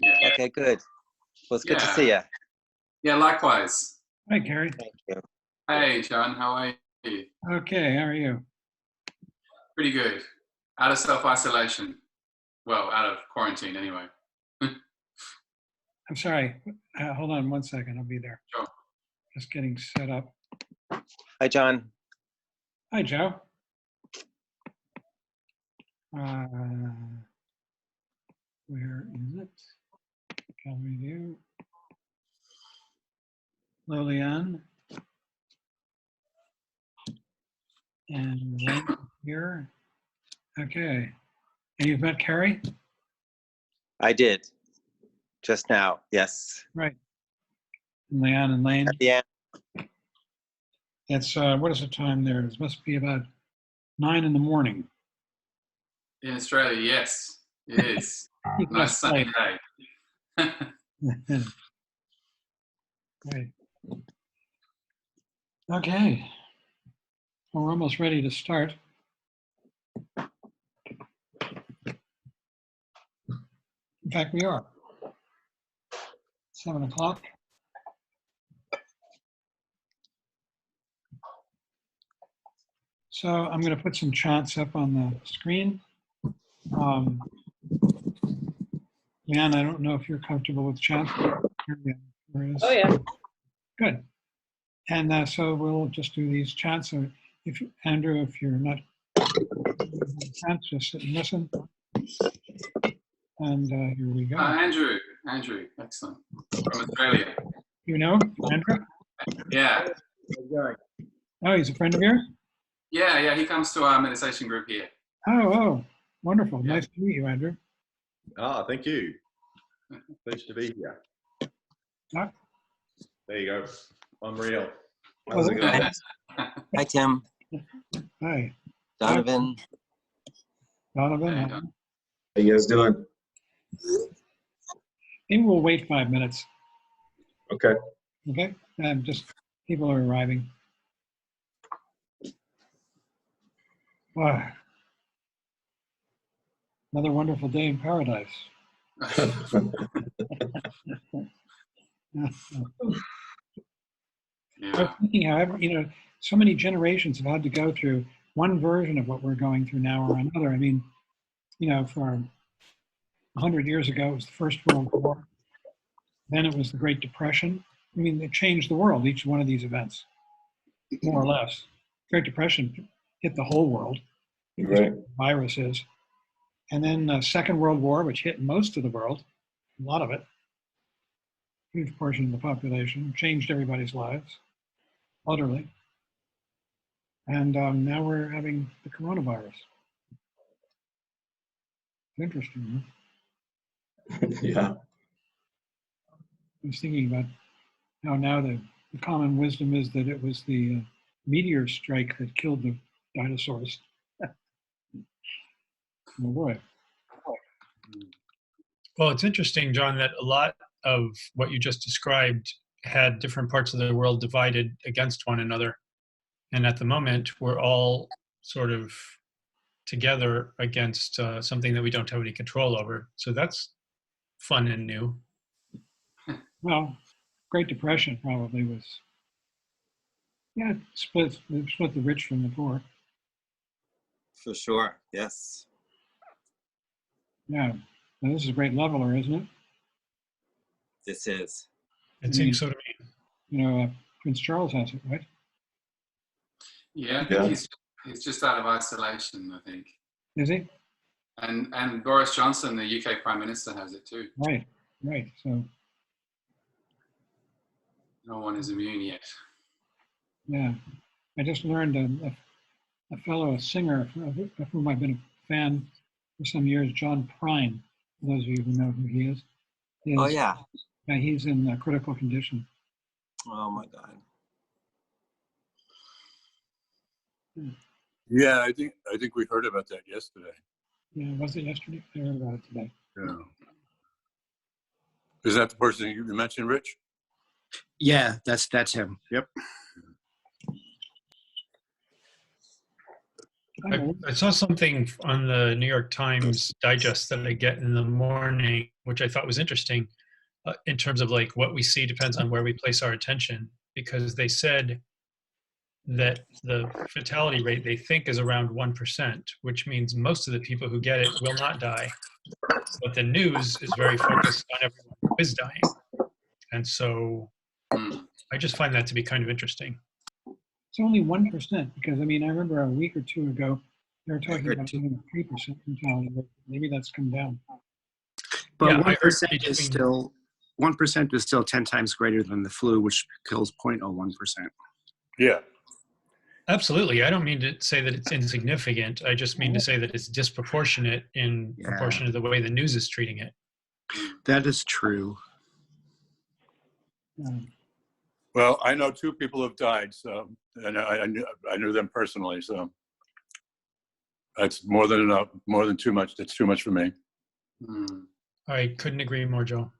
Yeah. Okay, good. Well, it's good to see you. Yeah, likewise. Hi, Gary. Thank you. Hey, John, how are you? Okay, how are you? Pretty good. Out of self-isolation. Well, out of quarantine anyway. I'm sorry. Hold on one second. I'll be there. Sure. Just getting set up. Hi, John. Hi, Joe. Where is it? Gallery view. Lilian. And Wayne here. Okay. And you've met Carrie? I did. Just now, yes. Right. And Leanne and Lane. Yeah. It's, what is the time there? It must be about 9 in the morning. In Australia, yes, it is. Nice sunny day. Right. Okay. Well, we're almost ready to start. In fact, we are. 7 o'clock. So I'm going to put some chants up on the screen. Leanne, I don't know if you're comfortable with chants. Oh, yeah. Good. And so we'll just do these chants. So if Andrew, if you're not chants, just sit and listen. And here we go. Andrew, excellent. From Australia. You know Andrew? Yeah. Oh, he's a friend of yours? Yeah, he comes to our meditation group here. Oh, wonderful. Yeah. Nice to meet you, Andrew. Ah, thank you. Pleased to be here. Ah. There you go. I'm real. How's it going? Hi, Tim. Hi. Donovan. Donovan. Hey, Hi. Don. How you guys doing? Maybe we'll wait 5 minutes. Okay. Okay? Just people are arriving. Wow. Another wonderful day in paradise. I was Yeah. thinking, however, so many generations have had to go through one version of what we're going through now or another. I mean, for 100 years ago, it was the First World War. Then it was the Great Depression. I mean, it changed the world, each one of these events, more or less. Great Depression hit the whole world. Right. Viruses. And then Second World War, which hit most of the world, a lot of it, huge portion of the population, changed everybody's lives, utterly. And now we're having the coronavirus. Interesting, huh? Yeah. I was thinking about how now the common wisdom is that it was the meteor strike that killed the dinosaurs. Oh boy. Well, it's interesting, John, that a lot of what you just described had different parts of the world divided against one another. And at the moment, we're all sort of together against something that we don't have any control over. So that's fun and new. Well, Great Depression probably was, it split the rich from the poor. For sure, yes. Yeah. Now, this is a great leveler, isn't it? This is. It seems so to me. Prince Charles has it, right? Yeah, I Yeah. think he's just out of isolation, I think. Is he? And Boris Johnson, the UK Prime Minister, has it too. Right. So, No one is immune yet. yeah. I just learned a singer of whom I've been a fan for some years, John Prine, for those of you who know who he is. Oh, yeah. Yeah, he's in critical condition. Oh, my God. Yeah, I think we heard about that yesterday. Yeah, was it yesterday? I heard about it today. Yeah. Is that the person you mentioned, Rich? Yeah, that's him. Yep. I saw something on the New York Times digest that I get in the morning, which I thought was interesting in terms of like what we see depends on where we place our attention, because they said that the fatality rate they think is around 1%, which means most of the people who get it will not die. But the news is very focused on everyone who is dying. And so I just find that to be kind of interesting. It's only 1%, because I mean, I remember a week or two ago, they were talking about having a 3% mortality rate. Maybe that's come down. But Yeah, 1% is still 1% is still 10 times greater than the flu, which kills 0.01%. Yeah. Absolutely. I don't mean to say that it's insignificant. I just mean to say that it's disproportionate in proportion to the way the news is treating it. That is true. Well, I know 2 people have died, so and I knew them personally, so that's more than enough, more than too much. That's too much for me. I couldn't agree more, Joe.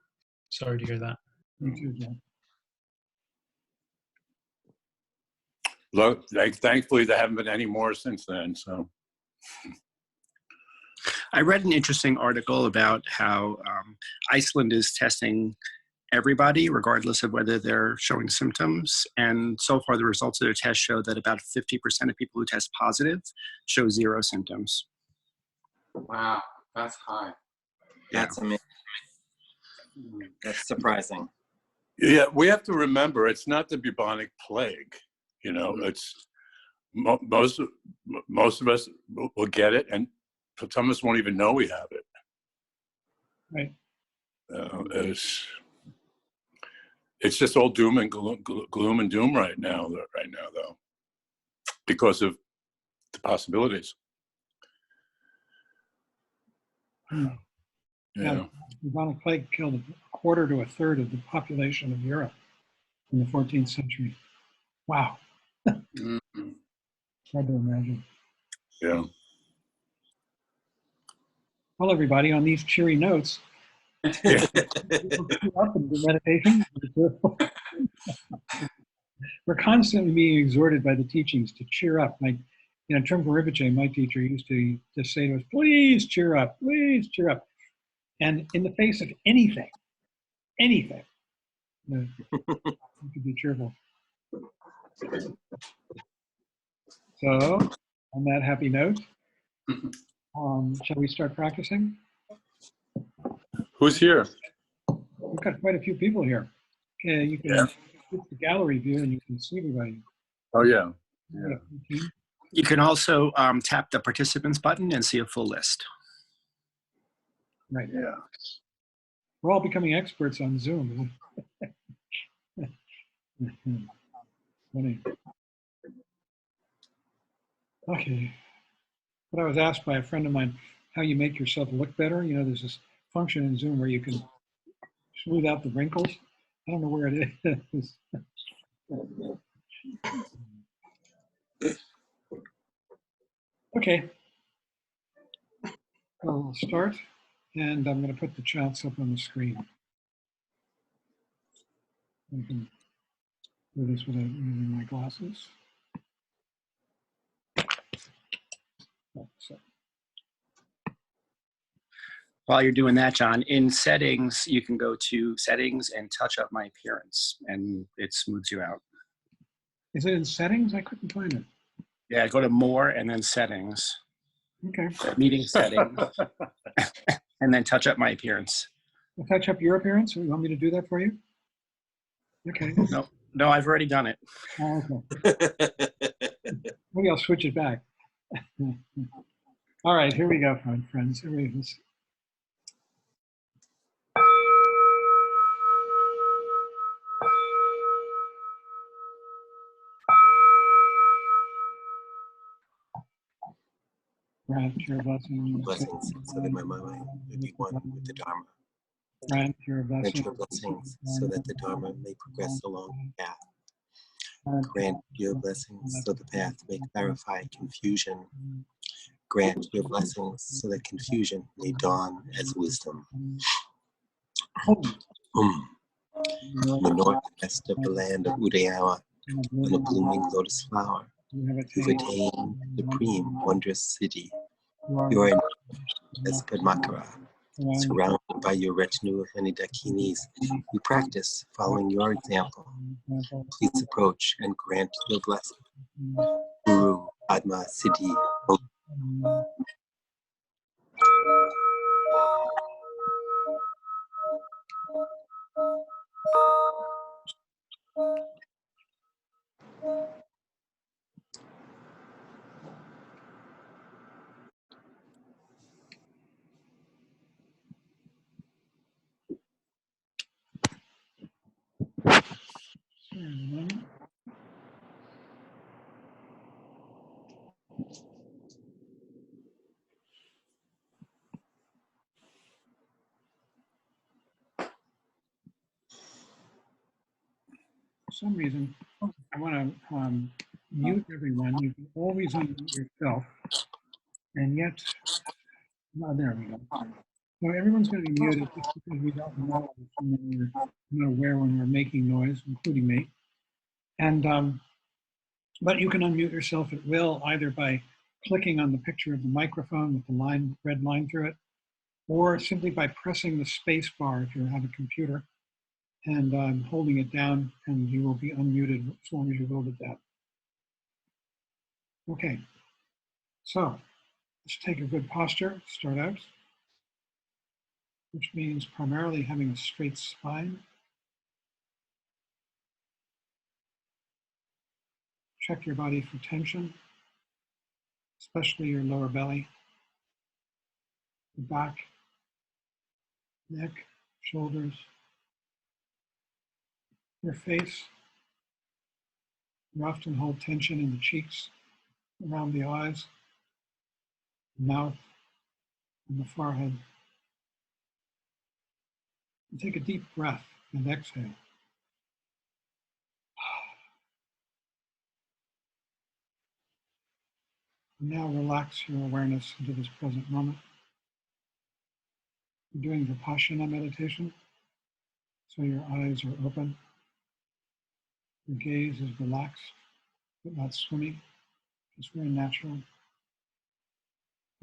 Sorry to hear that. Me too, Joe. Look, thankfully, there haven't been any more since then. So, I read an interesting article about how Iceland is testing everybody, regardless of whether they're showing symptoms. And so far, the results of their test show that about 50% of people who test positive show 0 symptoms. Wow, that's high. That's amazing. That's surprising. yeah, we have to remember it's not the bubonic plague. You know, it's most of us will get it, and some of us won't even know we have it. Right. It's just all doom and gloom and doom right now, though, because of the possibilities. Yeah. Yeah. Bubonic plague killed a quarter to a third of the population of Europe in the 14th century. Wow. Hard to imagine. Yeah. Well, everybody, on these cheery notes, Yeah. up and do meditation. We're constantly being exhorted by the teachings to cheer up. Like, you know, Trungpa Rinpoche, my teacher, used to just say to us, please cheer up, please cheer up. And in the face of anything, you know, you can be cheerful. So, on that happy note, shall we start practicing? Who's here? We've got quite a few people here. Okay, you can hit the gallery view and you can see everybody. Oh, yeah. You can also tap the participants button and see a full list. Right. Yeah. We're all becoming experts on Zoom. Funny. Okay. But I was asked by a friend of mine how you make yourself look better. You know, there's this function in Zoom where you can smooth out the wrinkles. I don't know where it is. Okay. I'll start, and I'm going to put the chants up on the screen. I can do this without using my glasses. So. While you're doing that, John, in settings, you can go to settings and touch up my appearance, and it smooths you out. Is it in settings? I couldn't find it. Yeah, go to more and then settings. Okay. Meeting settings. And then touch up my appearance. I'll touch up your appearance? You want me to do that for you? Okay. No, I've already done it. Oh, okay. Maybe I'll switch it back. All right, here we go, friends. Here we go. Grant your blessings. Blessings, so that my mind may be one with the Dharma. Grant your Grant blessings. your blessings, so that the Dharma may progress along the path. Grant your blessings, so the path may clarify confusion. Grant your blessings, so that confusion may dawn as wisdom. In the northwest of the land of Udayawa, when a blooming lotus flower You have You've attained attained the supreme wondrous city. You You are in are Padmakara, surrounded by your retinue of many dakinis. You practice following your example. Please approach and grant your blessing. Guru Padma Siddhi. For some reason, I want to mute everyone. You can always unmute yourself, and yet, oh, there we go. So everyone's going to be muted just because we don't know when we're not aware when we're making noise, including me. And but you can unmute yourself at will either by clicking on the picture of the microphone with the red line through it, or simply by pressing the space bar if you have a computer and holding it down, and you will be unmuted as long as you hold it down. Okay, so let's take a good posture to start out, which means primarily having a straight spine. Check your body for tension, especially your lower belly, the back, neck, shoulders, your face. You often hold tension in the cheeks, around the eyes, mouth, and the forehead. And take a deep breath and exhale. And now relax your awareness into this present moment. You're doing Vipassana meditation, so your eyes are open. Your gaze is relaxed, but not swimming, just very natural.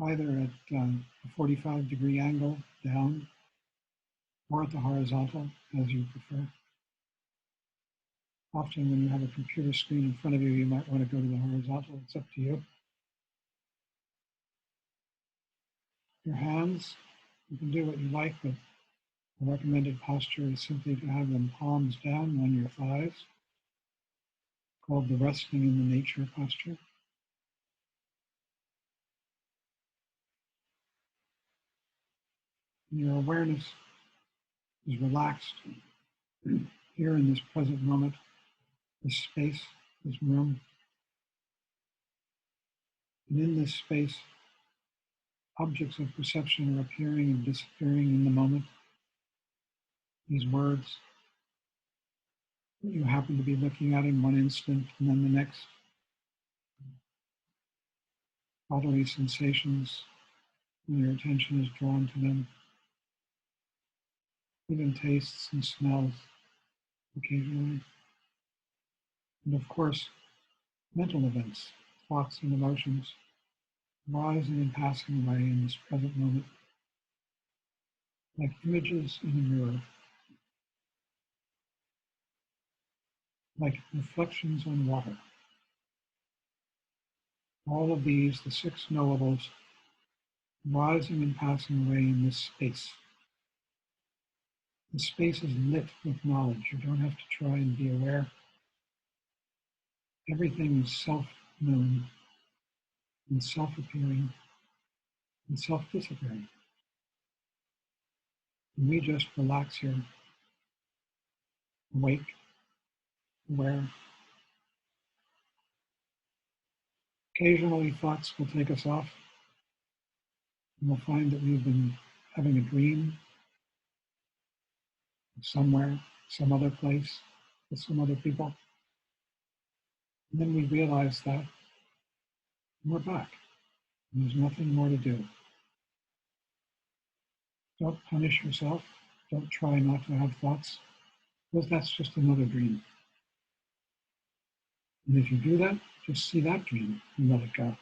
Either at a 45-degree angle down or at the horizontal, as you prefer. Often when you have a computer screen in front of you, you might want to go to the horizontal. It's up to you. Your hands, you can do what you like, but the recommended posture is simply to have them palms down on your thighs, called the resting in the nature posture. And your awareness is relaxed here in this present moment, this space, this room. And in this space, objects of perception are appearing and disappearing in the moment. These words that you happen to be looking at in one instant and then the next. Bodily sensations, when your attention is drawn to them. Even tastes and smells occasionally. And of course, mental events, thoughts and emotions, rising and passing away in this present moment, like images in a mirror, like reflections on water. All of these, the six knowables, rising and passing away in this space. The space is lit with knowledge. You don't have to try and be aware. Everything is self-known and self-appearing and self-disappearing. And we just relax here, awake, aware. Occasionally thoughts will take us off, and we'll find that we've been having a dream somewhere, some other place, with some other people. And then we realize that we're back, and there's nothing more to do. Don't punish yourself. Don't try not to have thoughts, because that's just another dream. And if you do that, Just see that dream and let it go.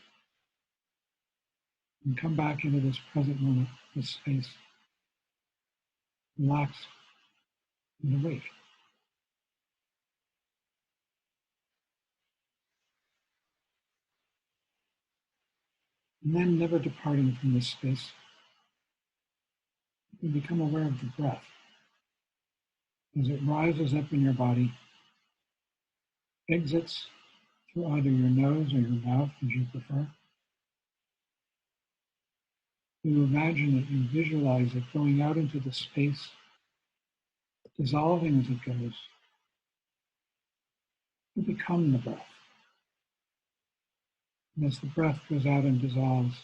And come back into this present moment, this space. Relax and awake. And then never departing from this space, you become aware of the breath as it rises up in your body, exits through either your nose or your mouth, as you prefer. You imagine it, you visualize it going out into the space, dissolving as it goes. You become the breath. And as the breath goes out and dissolves,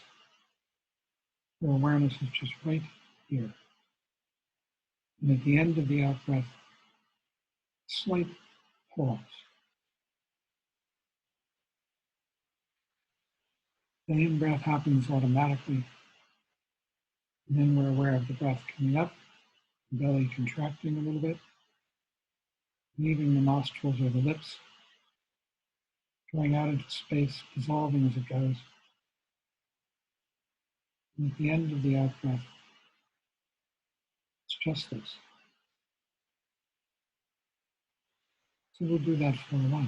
your awareness is just right here. And at the end of the out breath, slight pause. The in breath happens automatically. And then we're aware of the breath coming up, the belly contracting a little bit, leaving the nostrils or the lips, going out into space, dissolving as it goes. And at the end of the out breath, it's just this. So we'll do that for a while.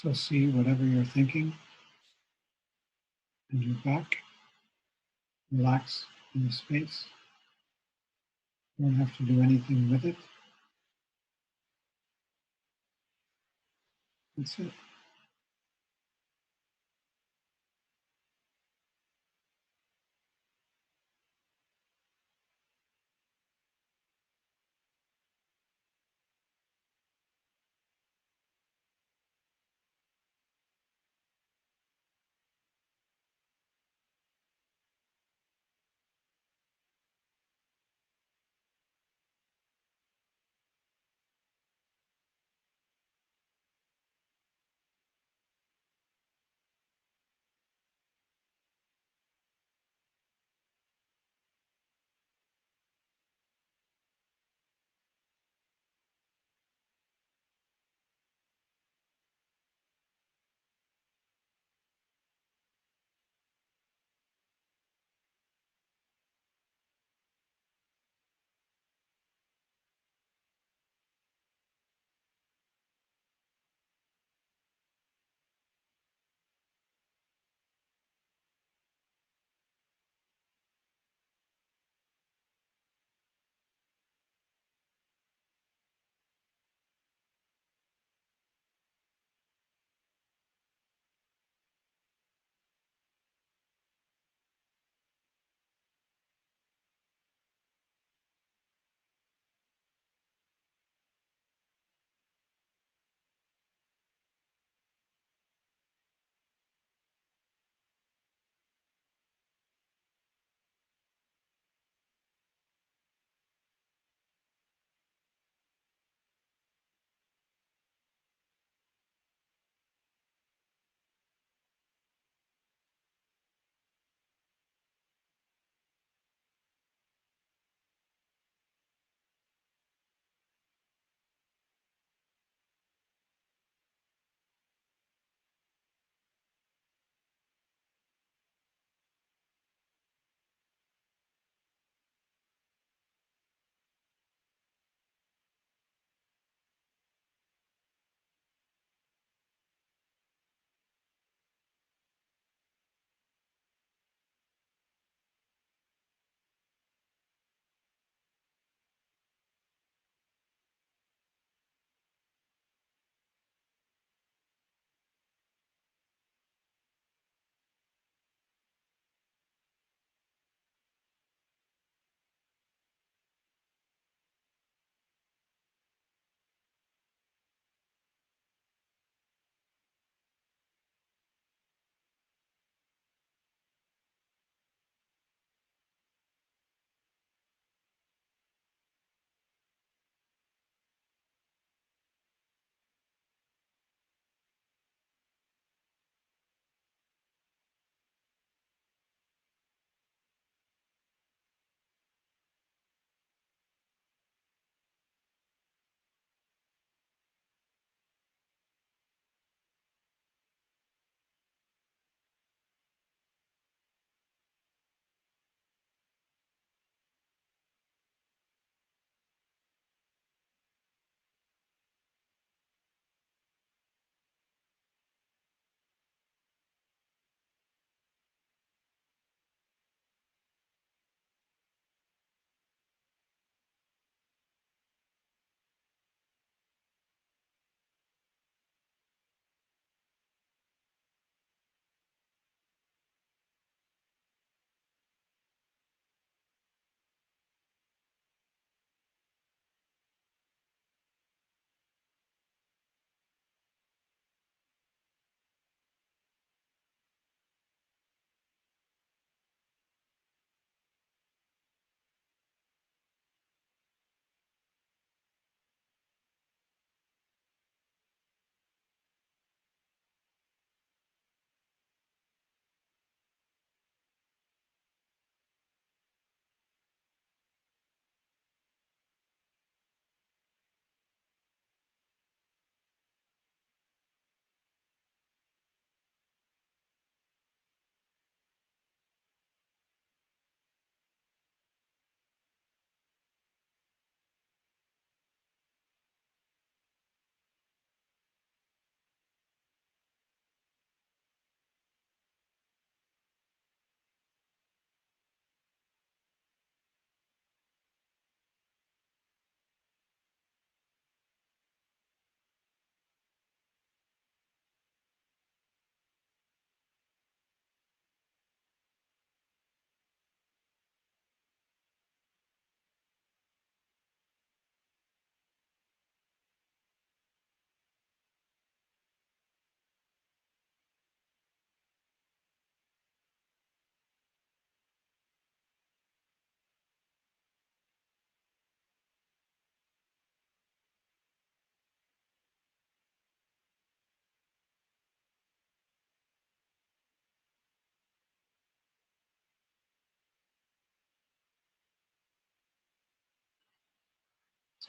So see whatever you're thinking and your back. Relax in the space. You don't have to do anything with it. That's it.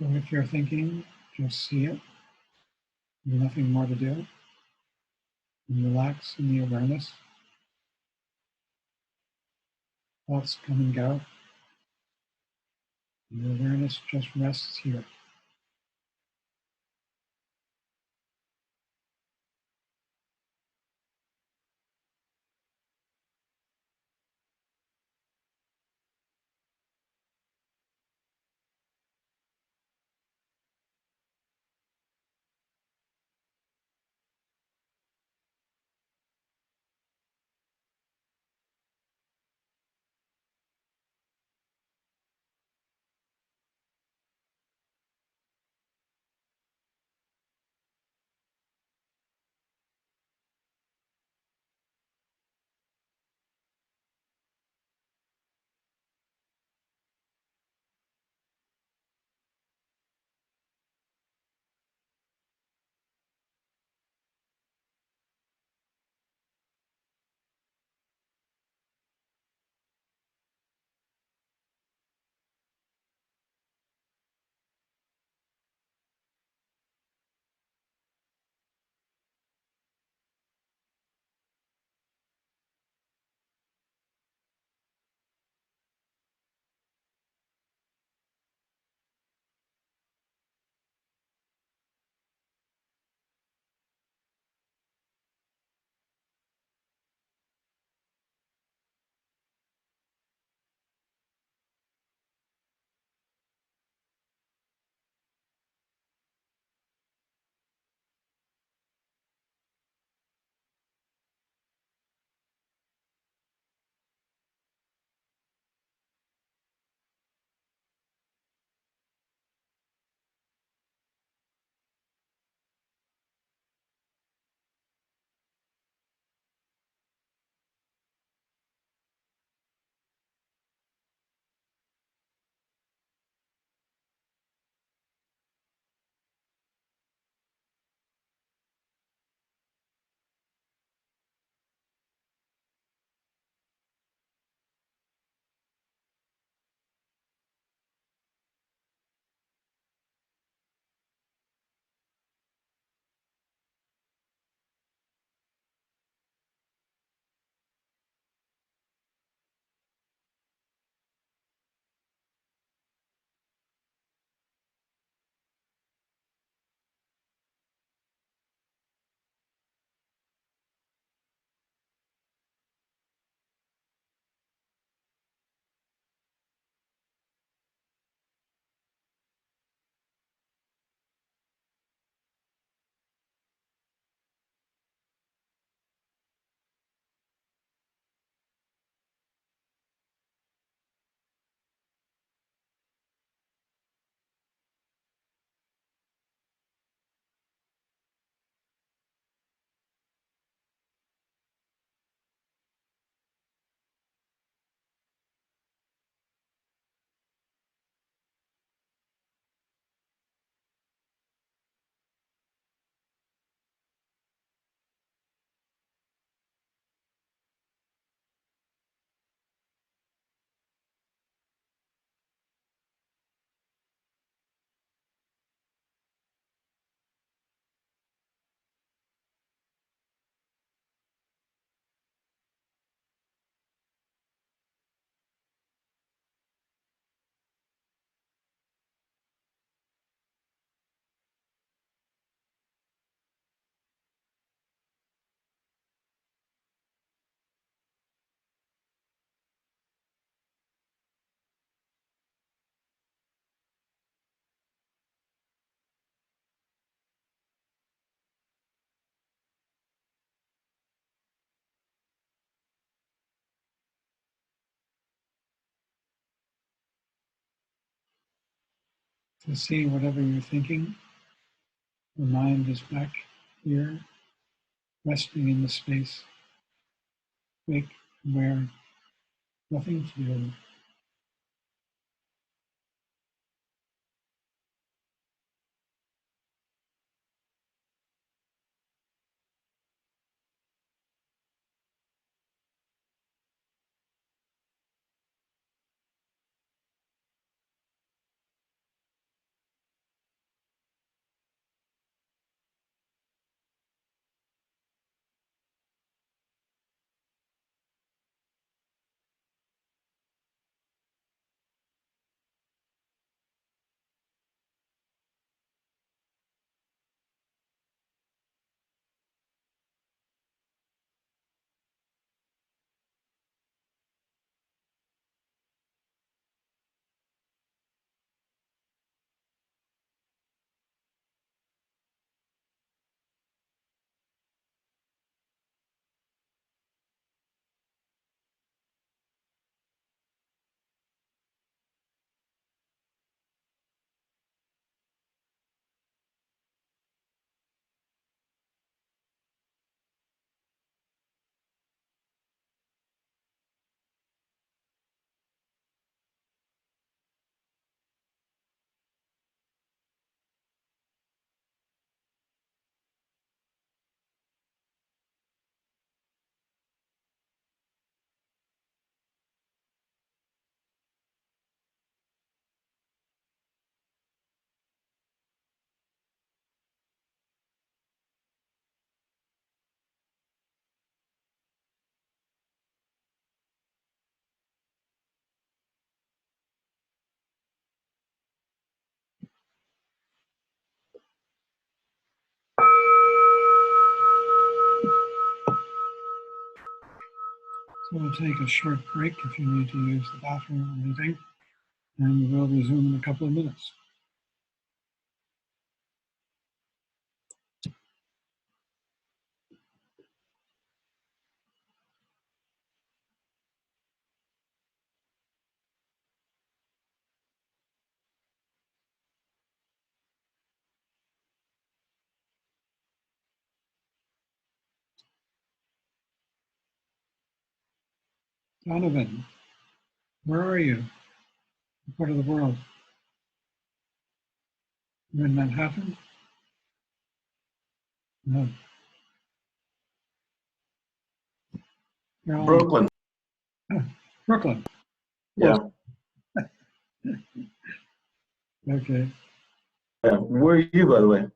So if you're thinking, just see it. There's nothing more to do. And relax in the awareness. Thoughts come and go. And the awareness just rests here. To see whatever you're thinking, the mind is back here, resting in the space, awake, aware, nothing to do. We'll take a short break if you need to use the bathroom or anything, and we'll resume in a couple of minutes. Donovan, where are you? What part of the world? You're in Manhattan? No. You're all Brooklyn. Brooklyn. Yeah. Okay. Yeah. Where are you, by the way?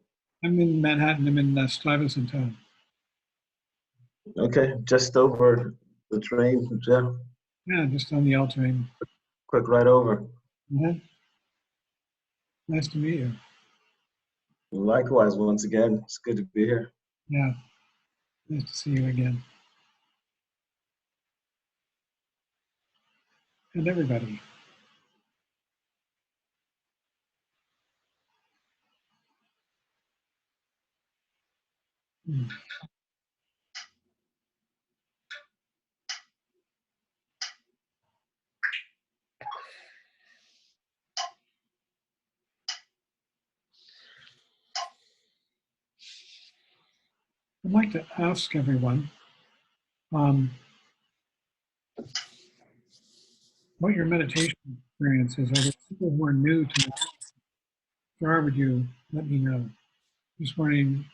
I'm in Manhattan. I'm in Stuyvesant Town. Okay, just over the train. Yeah, Yeah, just on the L train. quick ride over. Mhm. Nice to meet you. Likewise, once again, it's good to be here. Yeah, nice to see you again. And everybody. Hmm. I'd like to ask everyone what your meditation experience is. Are there people who are new to it? If there are, would you let me know? Just wondering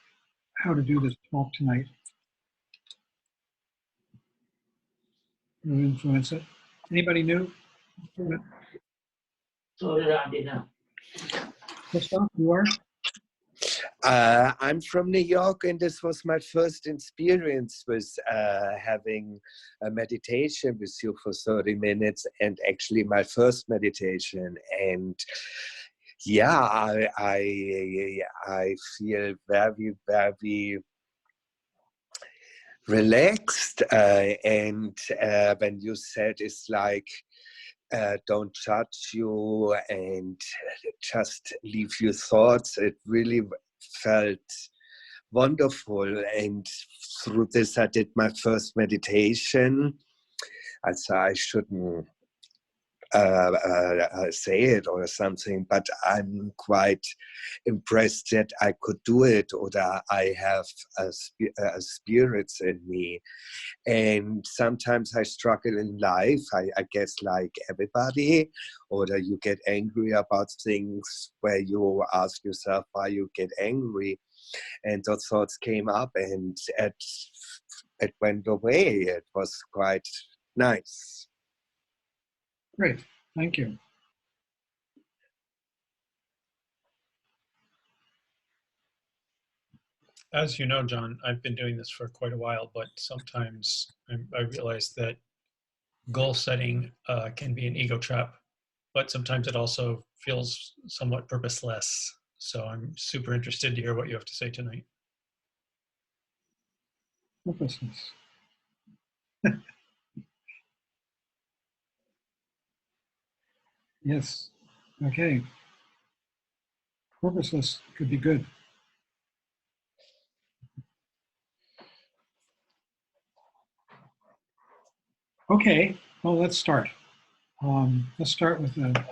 how to do this talk tonight. Will influence it. Anybody new? Christoph, you are? I'm from New York, and this was my first experience with having a meditation with you for 30 minutes, and actually my first meditation. And yeah, I feel very, very relaxed. And when you said it's like, don't judge you and just leave your thoughts, it really felt wonderful. And through this, I did my first meditation. Also, I shouldn't say it or something, but I'm quite impressed that I could do it, or that I have a spirits in me. And sometimes I struggle in life, I guess like everybody, or that you get angry about things where you ask yourself why you get angry. And those thoughts came up, and it went away. It was quite nice. Great, thank you. As you know, John, I've been doing this for quite a while, but sometimes I realize that goal setting can be an ego trap, but sometimes it also feels somewhat purposeless. So I'm super interested to hear what you have to say tonight. Purposeless. Yes, okay. Purposeless could be good. Okay, well, let's start. Let's start with a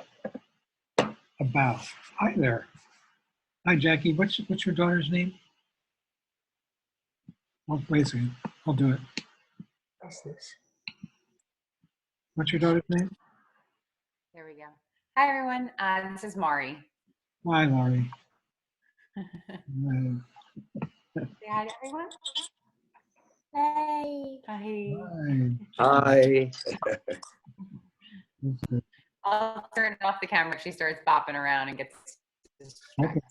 bow. Hi there. Hi, Jackie. What's your daughter's name? Oh, wait a second. I'll do it. What's your daughter's name? There we go. Hi, everyone. This is Mari. Hi, Laurie. Say hi to everyone. Hey. Hi. Hi. Hi. I'll turn off the camera if she starts bopping around and gets distracted.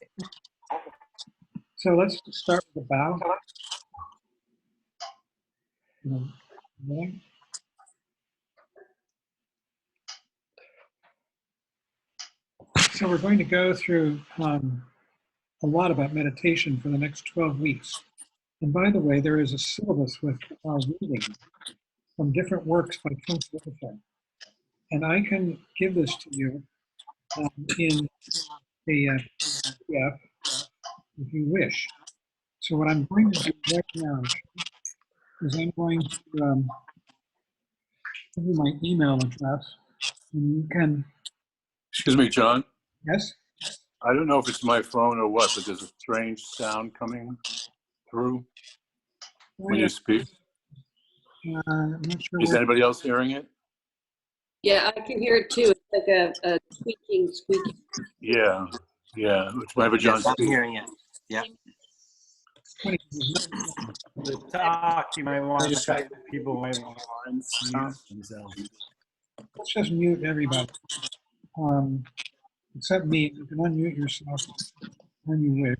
Okay. So let's start with the bow. Okay. So we're going to go through a lot about meditation for the next 12 weeks. And by the way, there is a syllabus with reading from different works by Cultivate. And I can give this to you in a PDF if you wish. So what I'm going to do right now is I'm going to give you my email address, and you can, Excuse me, John. yes? I don't know if it's my phone or what, but there's a strange sound coming through when you speak. I'm not sure Is where. anybody else hearing it? Yeah, I can hear it too. It's like a squeaking. Yeah, yeah. Whenever John Yes, I'm speaks. hearing it. Yeah. Funny, The talk, you might want to, people might want to unmute themselves. let's just mute everybody, except me. You can unmute yourself when you wish.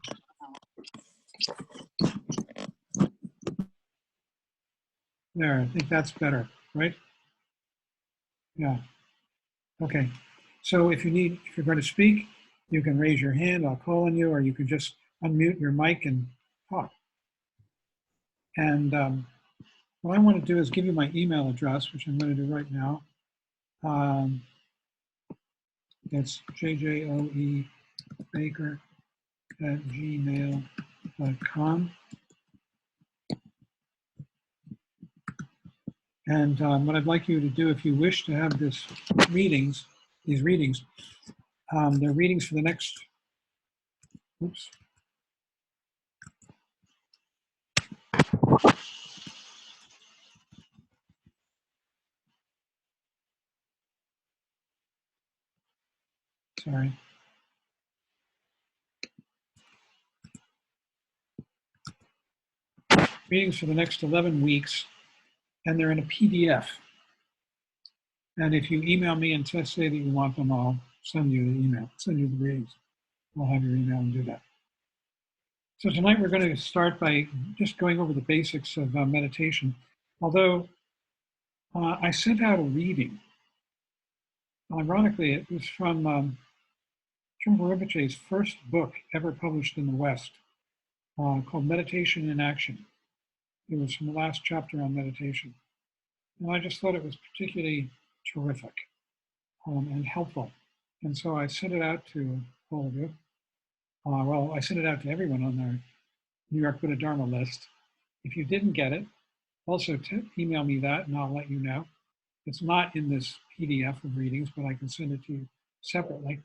There, I think that's better, right? Yeah. Okay. So if you're going to speak, you can raise your hand. I'll call on you, or you can just unmute your mic and talk. And what I want to do is give you my email address, which I'm going to do right now. It's jjoebaker@gmail.com. And what I'd like you to do, if you wish to have these readings, they're readings for the next, oops. Sorry. Readings for the next 11 weeks, and they're in a PDF. And if you email me and just say that you want them, I'll send you the email, send you the readings. I'll have your email and do that. So tonight we're going to start by just going over the basics of meditation. Although I sent out a reading. Ironically, it was from Trungpa Rinpoche's first book ever published in the West, called Meditation in Action. It was from the last chapter on meditation. And I just thought it was particularly terrific and helpful. And so I sent it out to all of you. Well, I sent it out to everyone on their New York Buddha Dharma list. If you didn't get it, also email me that and I'll let you know. It's not in this PDF of readings, but I can send it to you separately.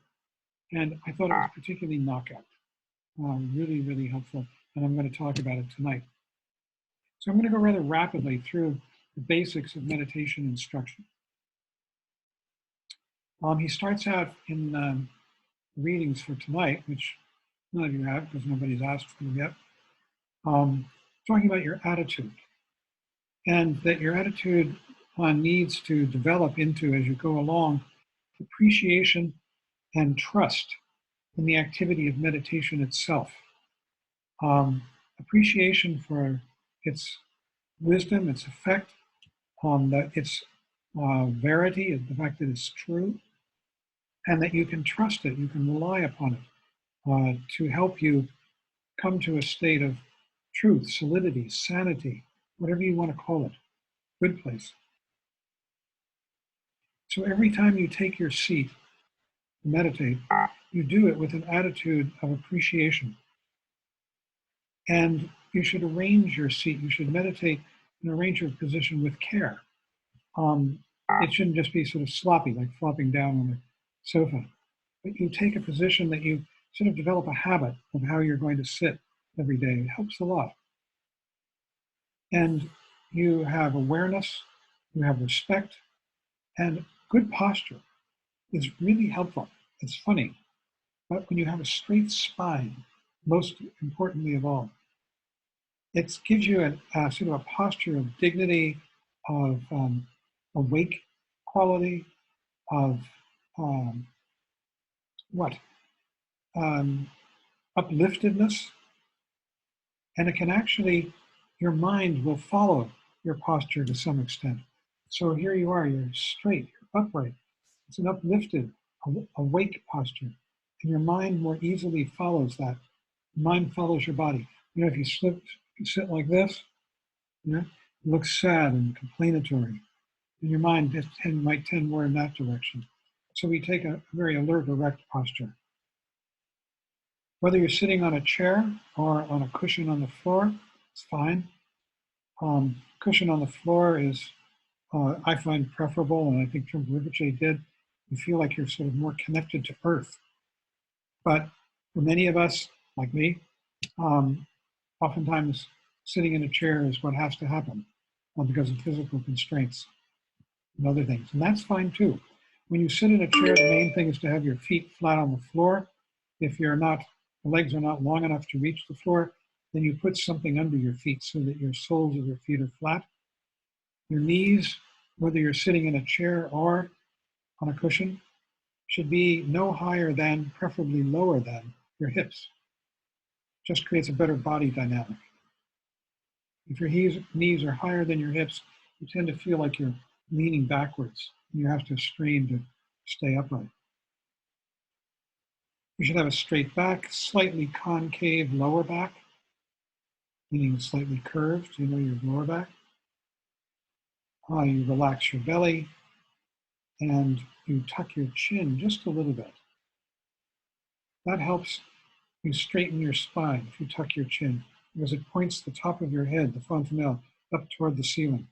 And I thought it was particularly knockout, really, really helpful. And I'm going to talk about it tonight. So I'm going to go rather rapidly through the basics of meditation instruction. He starts out in readings for tonight, which none of you have because nobody's asked for them yet, talking about your attitude, and that your attitude needs to develop into, as you go along, appreciation and trust in the activity of meditation itself. Appreciation for its wisdom, its effect, its verity, the fact that it's true, and that you can trust it, you can rely upon it to help you come to a state of truth, solidity, sanity, whatever you want to call it, good place. So every time you take your seat, meditate, you do it with an attitude of appreciation. And you should arrange your seat. You should meditate and arrange your position with care. It shouldn't just be sort of sloppy, like flopping down on the sofa. But you take a position that you sort of develop a habit of how you're going to sit every day. It helps a lot. And you have awareness, you have respect, and good posture is really helpful. It's funny, but when you have a straight spine, most importantly of all, it gives you a sort of a posture of dignity, of awake quality, of upliftedness, and it can actually, your mind will follow your posture to some extent. So here you are, you're straight, you're upright. It's an uplifted, awake posture, and your mind more easily follows that. Mind follows your body. You know, if you sit like this, you know, looks sad and complainatory, and your mind might tend more in that direction. So we take a very alert, erect posture. Whether you're sitting on a chair or on a cushion on the floor, it's fine. Cushion on the floor is, I find, preferable, and I think Trungpa Rinpoche did. You feel like you're sort of more connected to earth. But for many of us, like me, oftentimes sitting in a chair is what has to happen because of physical constraints and other things. And that's fine too. When you sit in a chair, the main thing is to have your feet flat on the floor. If the legs are not long enough to reach the floor, then you put something under your feet so that your soles of your feet are flat. Your knees, whether you're sitting in a chair or on a cushion, should be no higher than, preferably lower than, your hips. Just creates a better body dynamic. If your knees are higher than your hips, you tend to feel like you're leaning backwards. You have to strain to stay upright. You should have a straight back, slightly concave lower back, meaning slightly curved, your lower back. You relax your belly and you tuck your chin just a little bit. That helps you straighten your spine if you tuck your chin, because it points the top of your head, the fontanelle, up toward the ceiling.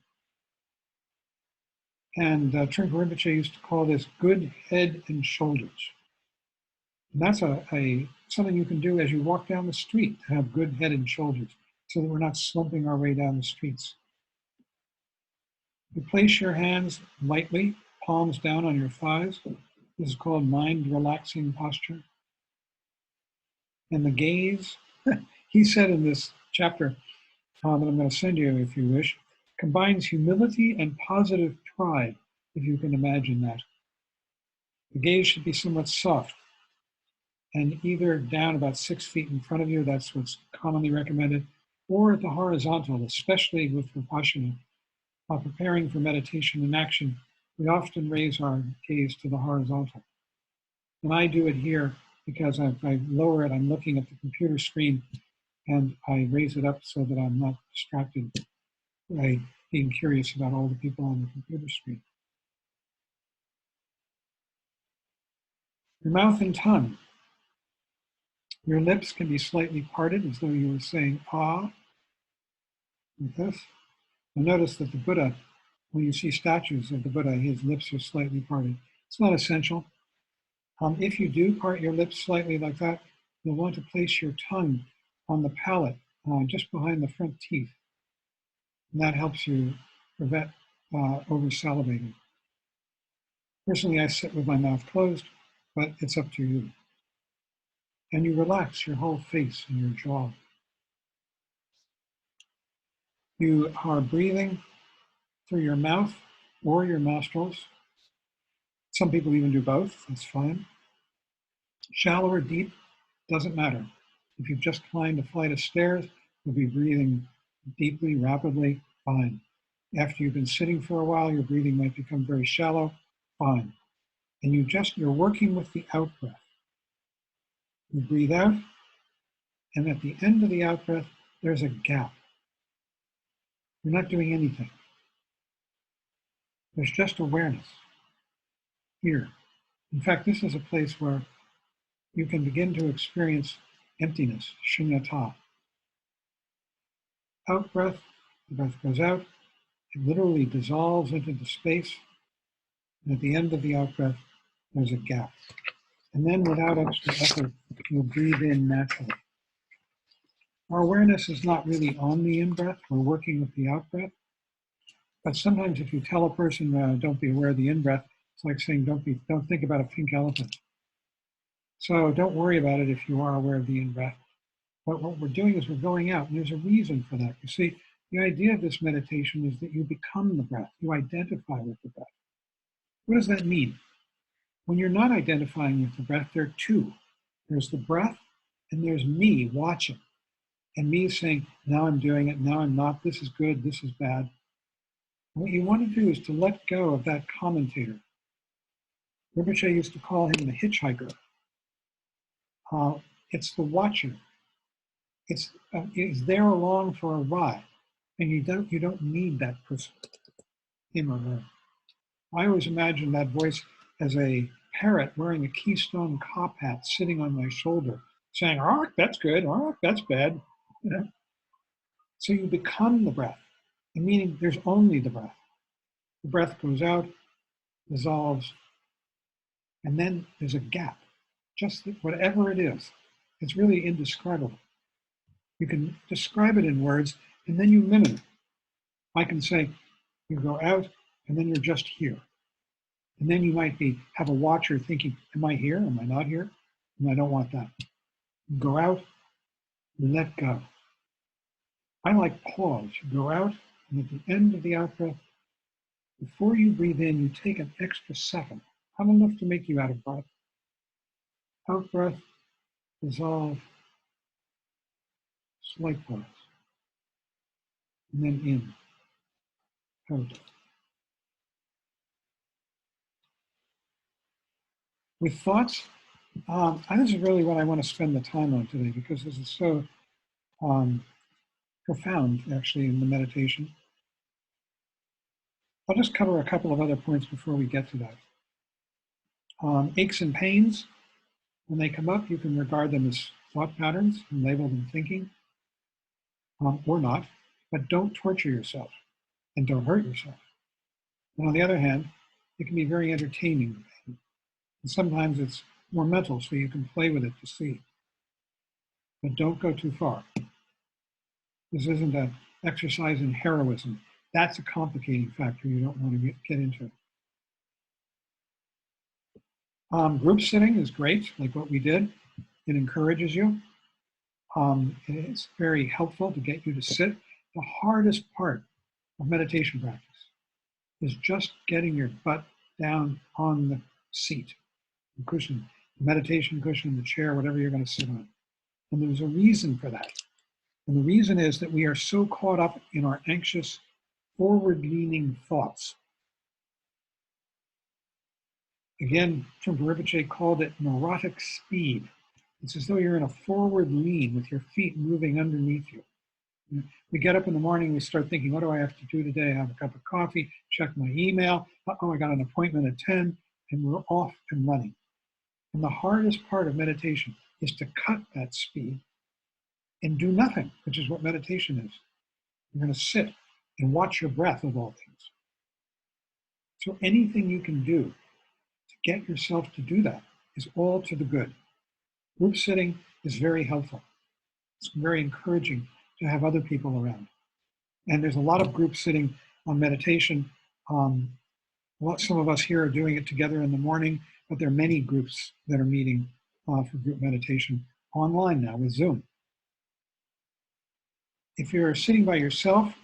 And Trungpa Rinpoche used to call this good head and shoulders. And that's something you can do as you walk down the street, to have good head and shoulders, so that we're not slumping our way down the streets. You place your hands lightly, palms down on your thighs. This is called mind relaxing posture. And the gaze, he said in this chapter, that I'm going to send you if you wish, combines humility and positive pride, if you can imagine that. The gaze should be somewhat soft and either down about 6 feet in front of you, that's what's commonly recommended, or at the horizontal, especially with Vipassana. While preparing for meditation and action, we often raise our gaze to the horizontal. And I do it here because I lower it, I'm looking at the computer screen, and I raise it up so that I'm not distracted by being curious about all the people on the computer screen. Your mouth and tongue. Your lips can be slightly parted as though you were saying ah, like this. And notice that the Buddha, when you see statues of the Buddha, his lips are slightly parted. It's not essential. If you do part your lips slightly like that, you'll want to place your tongue on the palate, just behind the front teeth. And that helps you prevent over salivating. Personally, I sit with my mouth closed, but it's up to you. And you relax your whole face and your jaw. You are breathing through your mouth or your nostrils. Some people even do both, that's fine. Shallow or deep, doesn't matter. If you've just climbed a flight of stairs, you'll be breathing deeply, rapidly, fine. After you've been sitting for a while, your breathing might become very shallow, fine. And you're working with the out-breath. You breathe out, and at the end of the out-breath, there's a gap. You're not doing anything. There's just awareness here. In fact, this is a place where you can begin to experience emptiness, shunyata. Out-breath, the breath goes out, it literally dissolves into the space, and at the end of the out-breath, there's a gap. And then without extra effort, you'll breathe in naturally. Our awareness is not really on the in-breath, we're working with the out-breath. But sometimes if you tell a person, don't be aware of the in-breath, it's like saying, don't think about a pink elephant. So don't worry about it if you are aware of the in-breath. But what we're doing is we're going out, and there's a reason for that. You see, the idea of this meditation is that you become the breath, you identify with the breath. What does that mean? When you're not identifying with the breath, there are two. There's the breath, and there's me watching. And me saying, now I'm doing it, now I'm not, this is good, this is bad. What you want to do is to let go of that commentator. Rinpoche used to call him the hitchhiker. It's the watcher. It's there along for a ride. And you don't need that person, him or her. I always imagine that voice as a parrot wearing a Keystone Cop hat sitting on my shoulder saying, "Oh, that's good. Oh, that's bad." You know? So you become the breath, meaning there's only the breath. The breath goes out, dissolves, and then there's a gap. Just whatever it is, it's really indescribable. You can describe it in words, and then you mimic it. I can say, you go out, and then you're just here. And then you might have a watcher thinking, am I here? Am I not here? And I don't want that. You go out, let go. I like pause. You go out, and at the end of the out breath, before you breathe in, you take an extra second, not enough to make you out of breath. Out breath, dissolve, slight pause. And then in, out. With thoughts, this is really what I want to spend the time on today because this is so profound, actually, in the meditation. I'll just cover a couple of other points before we get to that. Aches and pains, when they come up, you can regard them as thought patterns and label them thinking, or not, but don't torture yourself and don't hurt yourself. And on the other hand, it can be very entertaining. And sometimes it's more mental, so you can play with it to see. But don't go too far. This isn't an exercise in heroism. That's a complicating factor you don't want to get into. Group sitting is great, like what we did. It encourages you. It's very helpful to get you to sit. The hardest part of meditation practice is just getting your butt down on the seat, the cushion, the meditation cushion, the chair, whatever you're going to sit on. And there's a reason for that. And the reason is that we are so caught up in our anxious, forward-leaning thoughts. Again, Trungpa Rinpoche called it neurotic speed. It's as though you're in a forward lean with your feet moving underneath you. We get up in the morning, we start thinking, what do I have to do today? I have a cup of coffee, check my email. Oh, I got an appointment at 10, and we're off and running. And the hardest part of meditation is to cut that speed and do nothing, which is what meditation is. You're going to sit and watch your breath of all things. So anything you can do to get yourself to do that is all to the good. Group sitting is very helpful. It's very encouraging to have other people around. And there's a lot of group sitting on meditation. Some of us here are doing it together in the morning, but there are many groups that are meeting for group meditation online now with Zoom. If you're sitting by yourself,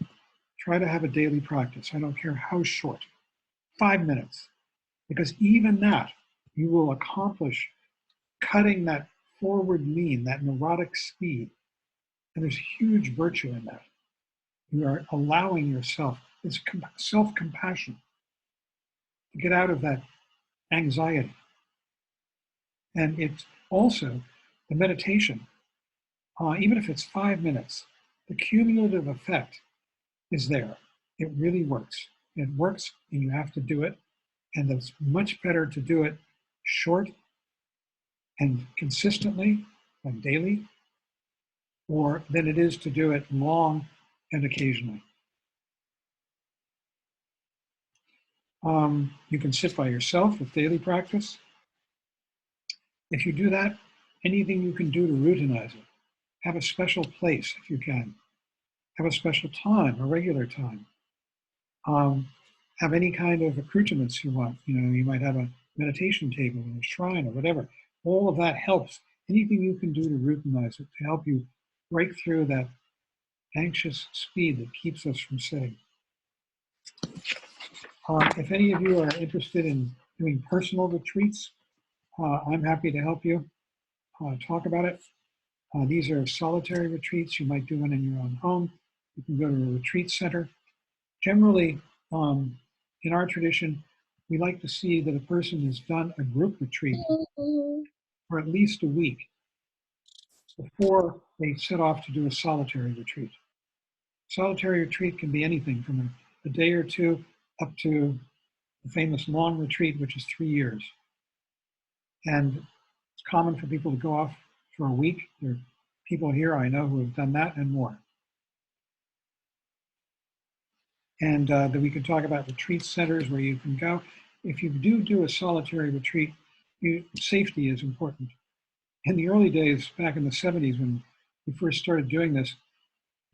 try to have a daily practice. I don't care how short, 5 minutes, because even that, you will accomplish cutting that forward lean, that neurotic speed. And there's huge virtue in that. You are allowing yourself, it's self-compassion, to get out of that anxiety. And it's also the meditation, even if it's 5 minutes, the cumulative effect is there. It really works. It works and you have to do it. And it's much better to do it short and consistently, like daily, or than it is to do it long and occasionally. You can sit by yourself with daily practice. If you do that, anything you can do to routinize it. Have a special place if you can. Have a special time, a regular time. Have any kind of accoutrements you want. You know, you might have a meditation table or a shrine or whatever. All of that helps. Anything you can do to routinize it, to help you break through that anxious speed that keeps us from sitting. If any of you are interested in doing personal retreats, I'm happy to help you talk about it. These are solitary retreats. You might do one in your own home. You can go to a retreat center. Generally, in our tradition, we like to see that a person has done a group retreat for at least a week before they set off to do a solitary retreat. Solitary retreat can be anything from a day or two up to the famous long retreat, which is 3 years. And it's common for people to go off for a week. There are people here I know who have done that and more. And that we can talk about retreat centers where you can go. If you do a solitary retreat, safety is important. In the early days, back in the 70s, when we first started doing this,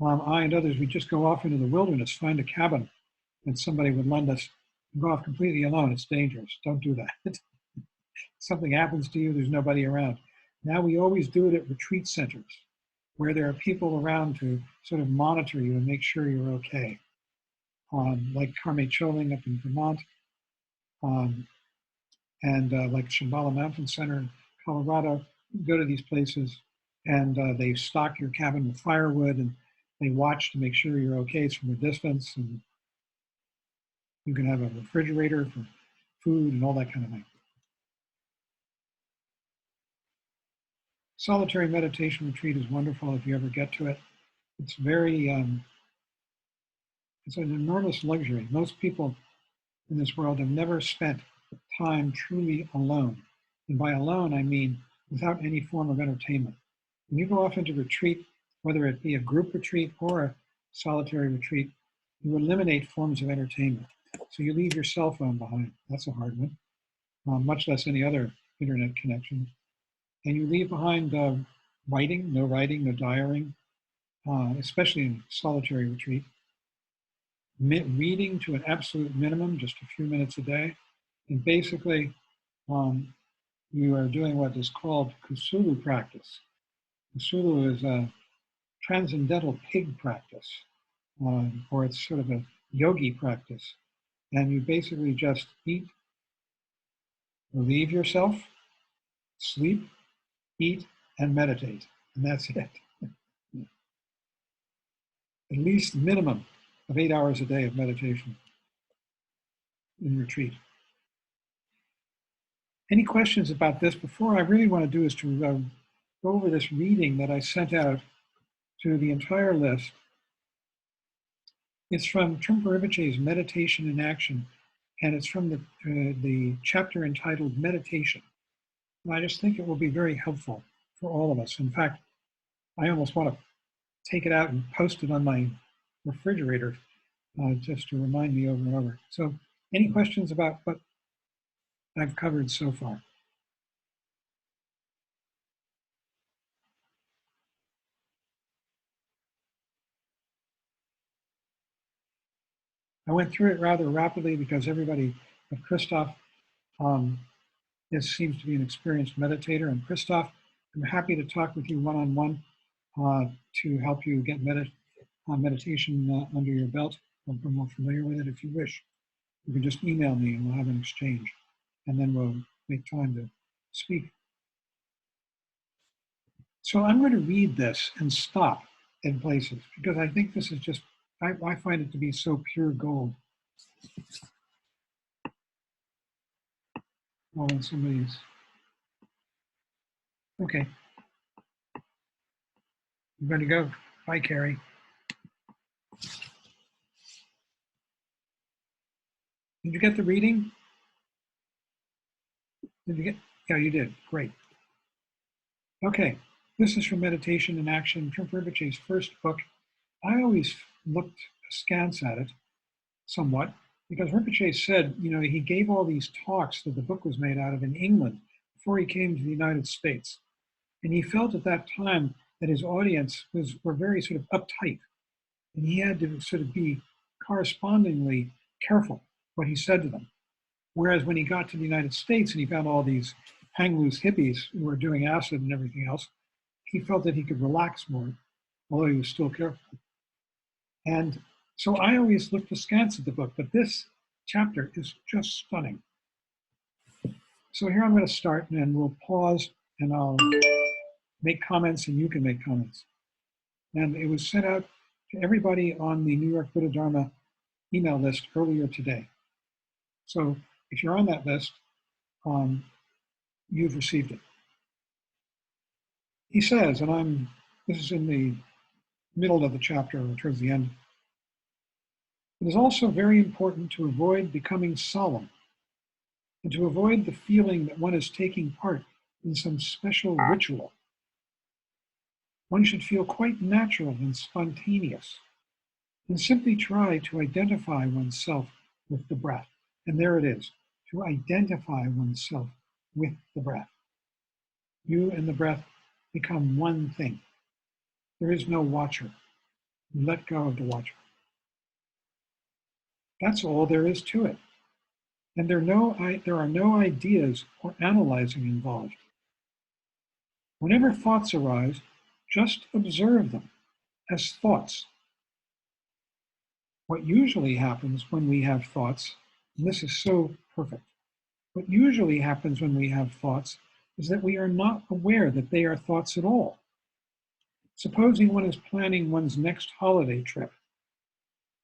I and others would just go off into the wilderness, find a cabin, and somebody would lend us, and go off completely alone. It's dangerous. Don't do that. Something happens to you, there's nobody around. Now we always do it at retreat centers, where there are people around to sort of monitor you and make sure you're okay. Like Karme Choling up in Vermont, and like Shambhala Mountain Center in Colorado. You go to these places and they stock your cabin with firewood and they watch to make sure you're okay from a distance. And you can have a refrigerator for food and all that kind of thing. Solitary meditation retreat is wonderful if you ever get to it. It's very, it's an enormous luxury. Most people in this world have never spent time truly alone. And by alone, I mean without any form of entertainment. When you go off into retreat, whether it be a group retreat or a solitary retreat, you eliminate forms of entertainment. So you leave your cell phone behind. That's a hard one, much less any other internet connection. And you leave behind writing, no diarying, especially in solitary retreat. Reading to an absolute minimum, just a few minutes a day. And basically, you are doing what is called kusulu practice. Kusulu is a transcendental pig practice, or it's sort of a yogi practice. And you basically just eat, relieve yourself, sleep, eat, and meditate. And that's it. At least minimum of 8 hours a day of meditation in retreat. Any questions about this? Before, I really want to do is to go over this reading that I sent out to the entire list. It's from Trungpa Rinpoche's Meditation in Action, and it's from the chapter entitled Meditation. And I just think it will be very helpful for all of us. In fact, I almost want to take it out and post it on my refrigerator just to remind me over and over. So any questions about what I've covered so far? I went through it rather rapidly because everybody, but Christoph seems to be an experienced meditator. And Christoph, I'm happy to talk with you one-on-one to help you get meditation under your belt. I'm more familiar with it if you wish. You can just email me and we'll have an exchange. And then we'll make time to speak. So I'm going to read this and stop in places because I think this is just, I find it to be so pure gold. Oh, and somebody's, okay. I'm going to go. Bye, Carrie. Did you get the reading? Did you get? Yeah, you did. Great. Okay. This is from Meditation in Action, Trungpa Rinpoche's first book. I always looked askance at it somewhat because Rinpoche said, you know, he gave all these talks that the book was made out of in England before he came to the United States. And he felt at that time that his audience were very sort of uptight. And he had to sort of be correspondingly careful what he said to them. Whereas when he got to the United States and he found all these hang-loose hippies who were doing acid and everything else, he felt that he could relax more, although he was still careful. And so I always looked askance at the book, but this chapter is just stunning. So here I'm going to start and we'll pause and I'll make comments and you can make comments. And it was sent out to everybody on the New York Buddha Dharma email list earlier today. So if you're on that list, you've received it. He says, and this is in the middle of the chapter or towards the end, It is also very important to avoid becoming solemn and to avoid the feeling that one is taking part in some special ritual. One should feel quite natural and spontaneous and simply try to identify oneself with the breath. And there it is, to identify oneself with the breath. You and the breath become one thing. There is no watcher. You let go of the watcher. That's all there is to it. And there are no ideas or analyzing involved. Whenever thoughts arise, just observe them as thoughts. What usually happens when we have thoughts, and this is so perfect, what usually happens when we have thoughts is that we are not aware that they are thoughts at all. Supposing one is planning one's next holiday trip.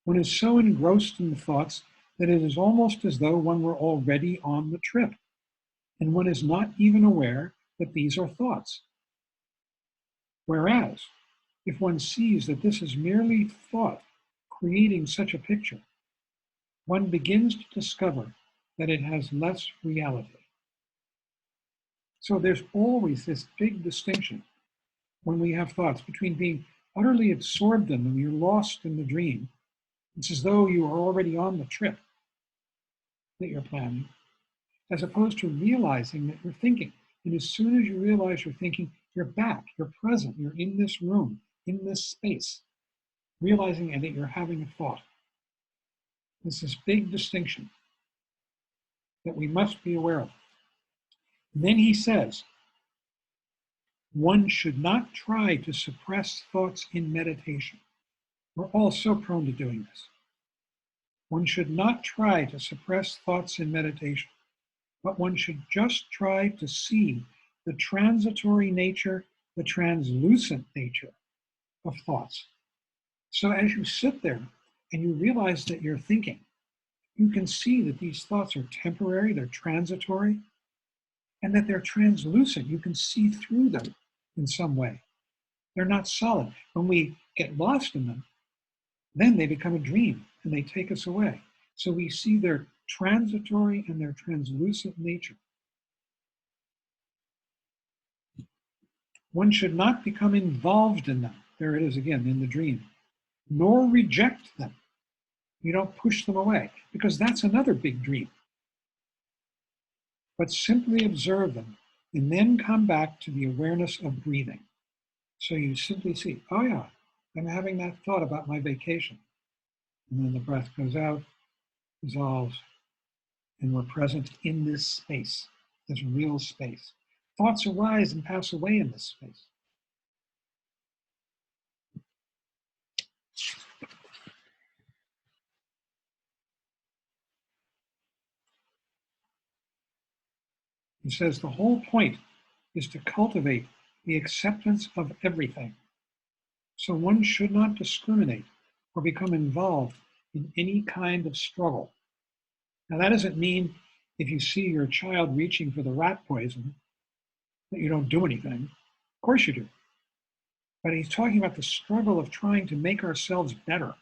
One is so engrossed in the thoughts that it is almost as though one were already on the trip, and one is not even aware that these are thoughts. Whereas, if one sees that this is merely thought creating such a picture, one begins to discover that it has less reality. So there's always this big distinction when we have thoughts between being utterly absorbed in them, you're lost in the dream. It's as though you are already on the trip that you're planning, as opposed to realizing that you're thinking. And as soon as you realize you're thinking, you're back, you're present, you're in this room, in this space, realizing that you're having a thought. There's this big distinction that we must be aware of. And then he says, one should not try to suppress thoughts in meditation. We're all so prone to doing this. One should not try to suppress thoughts in meditation, but one should just try to see the transitory nature, the translucent nature of thoughts. So as you sit there and you realize that you're thinking, you can see that these thoughts are temporary, they're transitory, and that they're translucent. You can see through them in some way. They're not solid. When we get lost in them, then they become a dream and they take us away. So we see their transitory and their translucent nature. One should not become involved in them. There it is again, in the dream, nor reject them. You don't push them away, because that's another big dream. But simply observe them and then come back to the awareness of breathing. So you simply see, oh yeah, I'm having that thought about my vacation. And then the breath goes out, dissolves, and we're present in this space, this real space. Thoughts arise and pass away in this space. He says the whole point is to cultivate the acceptance of everything. So one should not discriminate or become involved in any kind of struggle. Now that doesn't mean if you see your child reaching for the rat poison that you don't do anything. Of course you do. But he's talking about the struggle of trying to make ourselves better,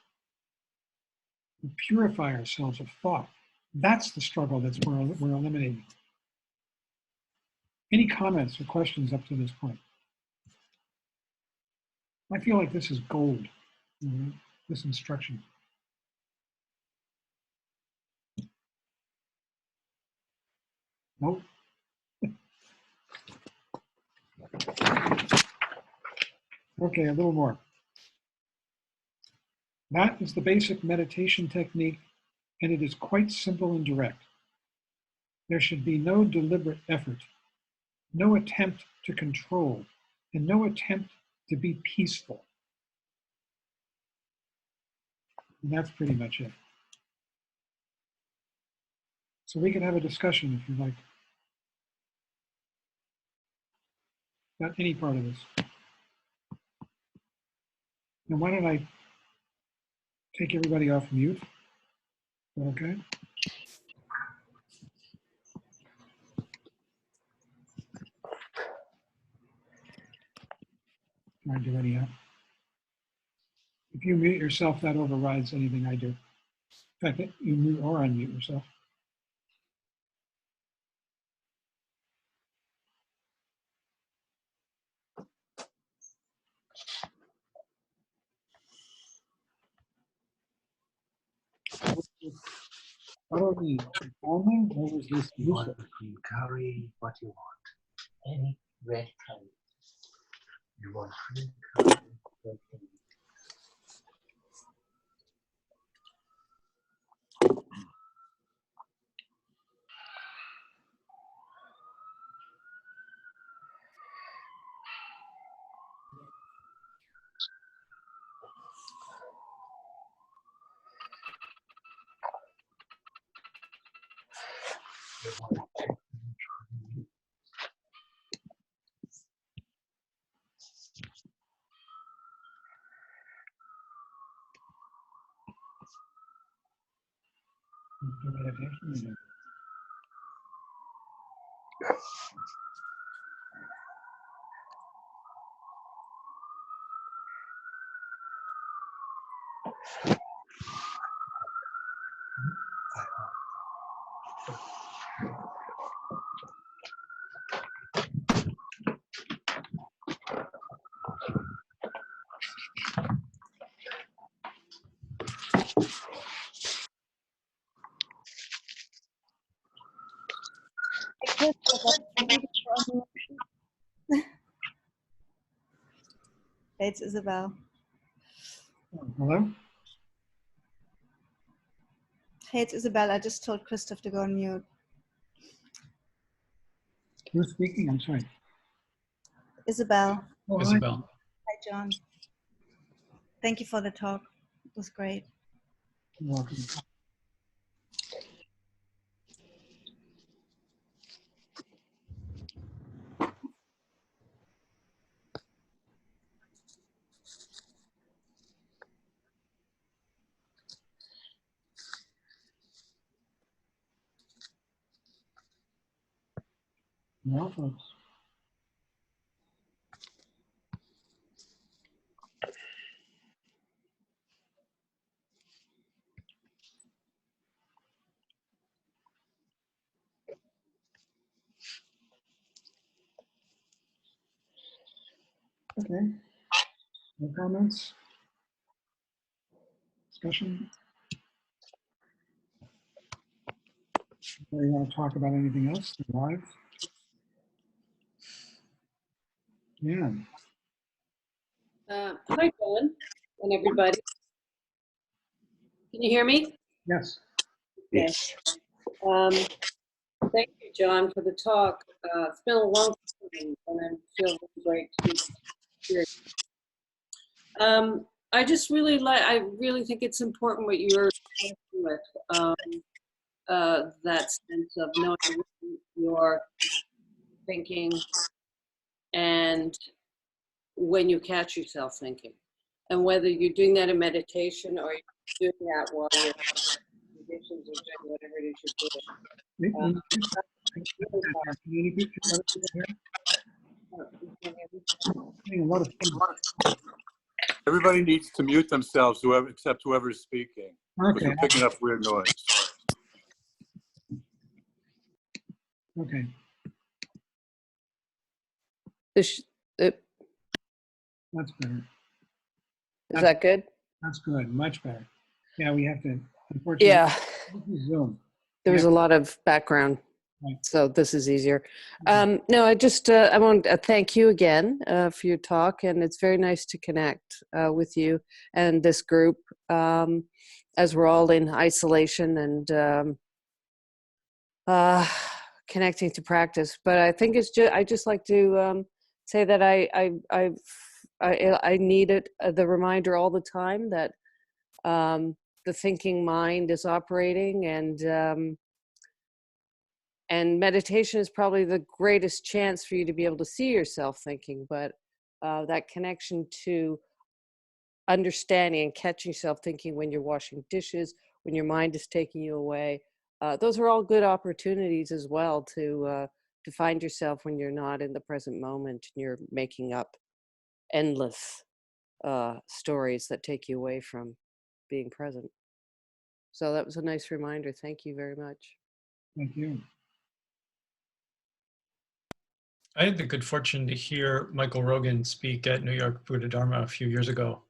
and purify ourselves of thought. That's the struggle that we're eliminating. Any comments or questions up to this point? I feel like this is gold, this instruction. Nope. Okay, a little more. That is the basic meditation technique, and it is quite simple and direct. There should be no deliberate effort, no attempt to control, and no attempt to be peaceful. And that's pretty much it. So we can have a discussion if you like about any part of this. Now, why don't I take everybody off mute? Okay. Can I do anyhow? If you mute yourself, that overrides anything I do. In fact, you mute or unmute yourself. What are we performing? What was this? You want green curry? What do you want? Any red curry. You want green curry? Red curry. Do meditation. It's Isabel. Hello? Hey, it's Isabel. I just told Christoph to go on mute. Who's speaking? I'm sorry. Isabel. Oh, Isabel. Hi, John. Thank you for the talk. It was great. You're welcome. Well, folks. Okay. No comments? Discussion? Do you want to talk about anything else live? Yeah. Hi, John, and everybody. Can you hear me? Yes. Okay. Yes. Thank you, John, for the talk. It's been a long time, and I feel really great to be here. I just really I really think it's important what you're talking with, that sense of knowing when you're thinking and when you catch yourself thinking. And whether you're doing that in meditation or you're doing that while you're in conditions or doing whatever it is you're doing. A lot of Everybody needs to mute themselves, except whoever's speaking. Because Okay. we're picking up weird noise. Okay. Is That's better. that good? That's good. Much better. Yeah, we have to, unfortunately, Yeah, Zoom. there was Yeah. a lot of background, Right. so this is easier. No, I just I want to thank you again for your talk, and it's very nice to connect with you and this group as we're all in isolation and connecting to practice. But I think it's just I just like to say that I needed the reminder all the time that the thinking mind is operating, and meditation is probably the greatest chance for you to be able to see yourself thinking. But that connection to understanding and catching yourself thinking when you're washing dishes, when your mind is taking you away, those are all good opportunities as well to find yourself when you're not in the present moment and you're making up endless stories that take you away from being present. So that was a nice reminder. Thank you very much. Thank you. I had the good fortune to hear Michael Rogan speak at New York Buddha Dharma a few years ago.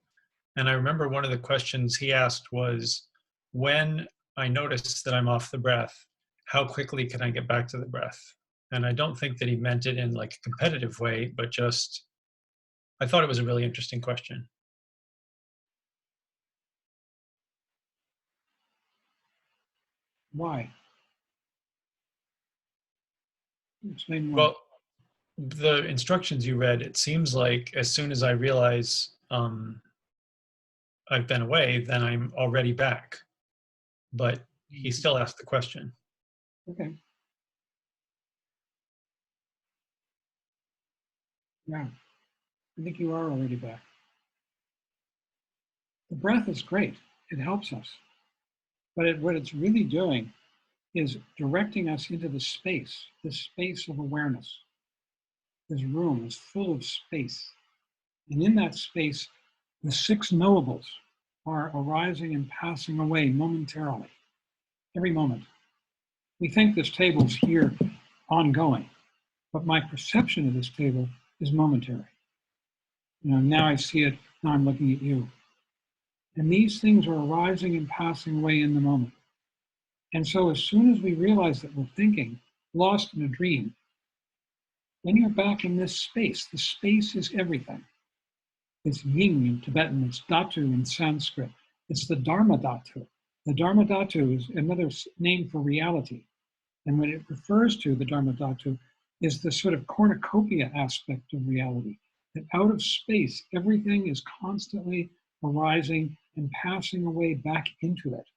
And I remember one of the questions he asked was, when I notice that I'm off the breath, how quickly can I get back to the breath? And I don't think that he meant it in like a competitive way, but just, I thought it was a really interesting question. Why? Explain more. Well, the instructions you read, it seems like as soon as I realize I've been away, then I'm already back. But he still asked the question. Okay. Yeah, I think you are already back. The breath is great. It helps us. But what it's really doing is directing us into the space of awareness. This room is full of space. And in that space, the six knowables are arising and passing away momentarily, every moment. We think this table's here ongoing, but my perception of this table is momentary. You know, now I see it, now I'm looking at you. And these things are arising and passing away in the moment. And so as soon as we realize that we're thinking, lost in a dream, then you're back in this space. The space is everything. It's yin in Tibetan, it's dhatu in Sanskrit. It's the Dharma dhatu. The Dharma dhatu is another name for reality. And when it refers to the Dharma dhatu is the sort of cornucopia aspect of reality. That out of space, everything is constantly arising and passing away back into it.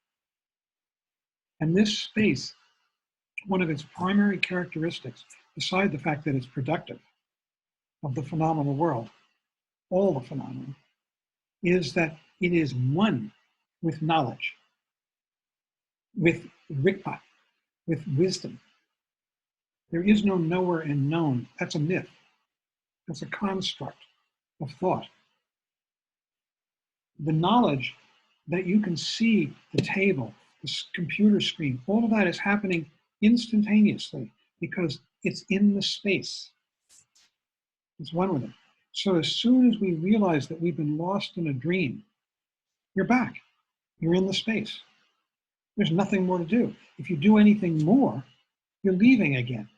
And this space, one of its primary characteristics, beside the fact that it's productive of the phenomenal world, all the phenomena, is that it is one with knowledge, with rikpa, with wisdom. There is no knower and known. That's a myth. That's a construct of thought. The knowledge that you can see the table, the computer screen, all of that is happening instantaneously because it's in the space. It's one with it. So as soon as we realize that we've been lost in a dream, you're back. You're in the space. There's nothing more to do. If you do anything more, you're leaving again,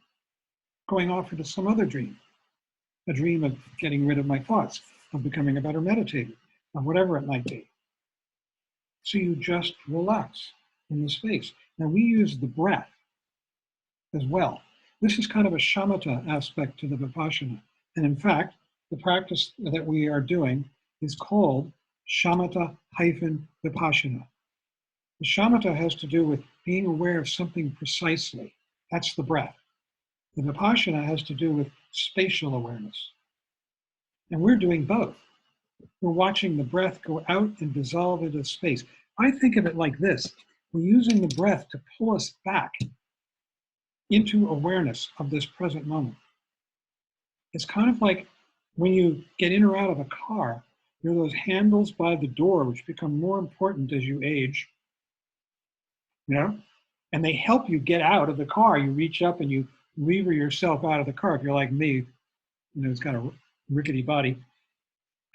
going off into some other dream, a dream of getting rid of my thoughts, of becoming a better meditator, of whatever it might be. So you just relax in the space. Now we use the breath as well. This is kind of a shamatha aspect to the vipassana. And in fact, the practice that we are doing is called shamatha-vipassana. The shamatha has to do with being aware of something precisely. That's the breath. The vipassana has to do with spatial awareness. And we're doing both. We're watching the breath go out and dissolve into space. I think of it like this. We're using the breath to pull us back into awareness of this present moment. It's kind of like when you get in or out of a car, there are those handles by the door which become more important as you age, you know? And they help you get out of the car. You reach up and you lever yourself out of the car. If you're like me, you know, it's got a rickety body.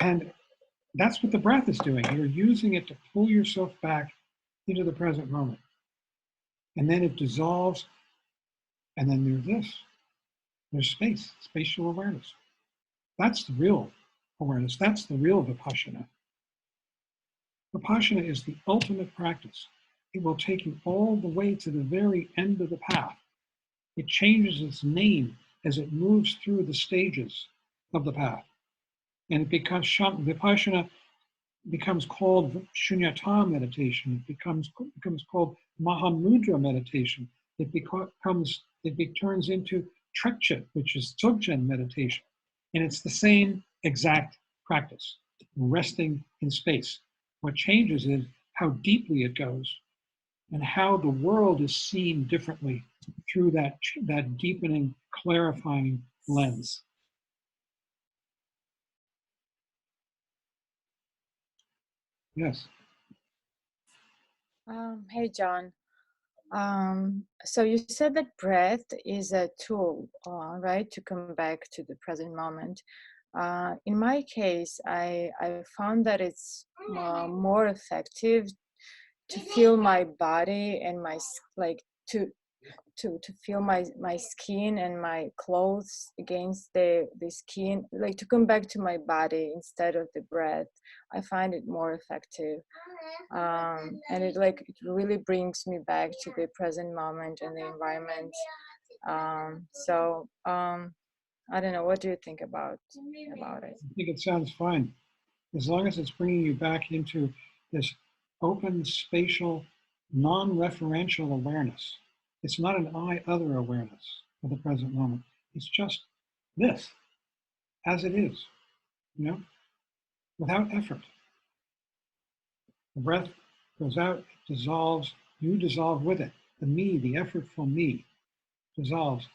And that's what the breath is doing. You're using it to pull yourself back into the present moment. And then it dissolves, and then there's this. There's space, spatial awareness. That's the real awareness. That's the real vipassana. Vipassana is the ultimate practice. It will take you all the way to the very end of the path. It changes its name as it moves through the stages of the path. And it becomes vipassana becomes called shunyata meditation. It becomes called mahamudra meditation. It turns into trekchit, which is dzogchen meditation. And it's the same exact practice, resting in space. What changes is how deeply it goes and how the world is seen differently through that deepening, clarifying lens. Yes. Hey, John. So you said that breath is a tool, right, to come back to the present moment. In my case, I found that it's more effective to feel my body and like to feel my skin and my clothes against the skin, like to come back to my body instead of the breath. I find it more effective, and it really brings me back to the present moment and the environment. I don't know, what do you think about it? I think it sounds fine. As long as it's bringing you back into this open, spatial, non-referential awareness. It's not an I-other awareness of the present moment. It's just this, as it is, without effort. The breath goes out, it dissolves, you dissolve with it. The me, the effortful me, dissolves.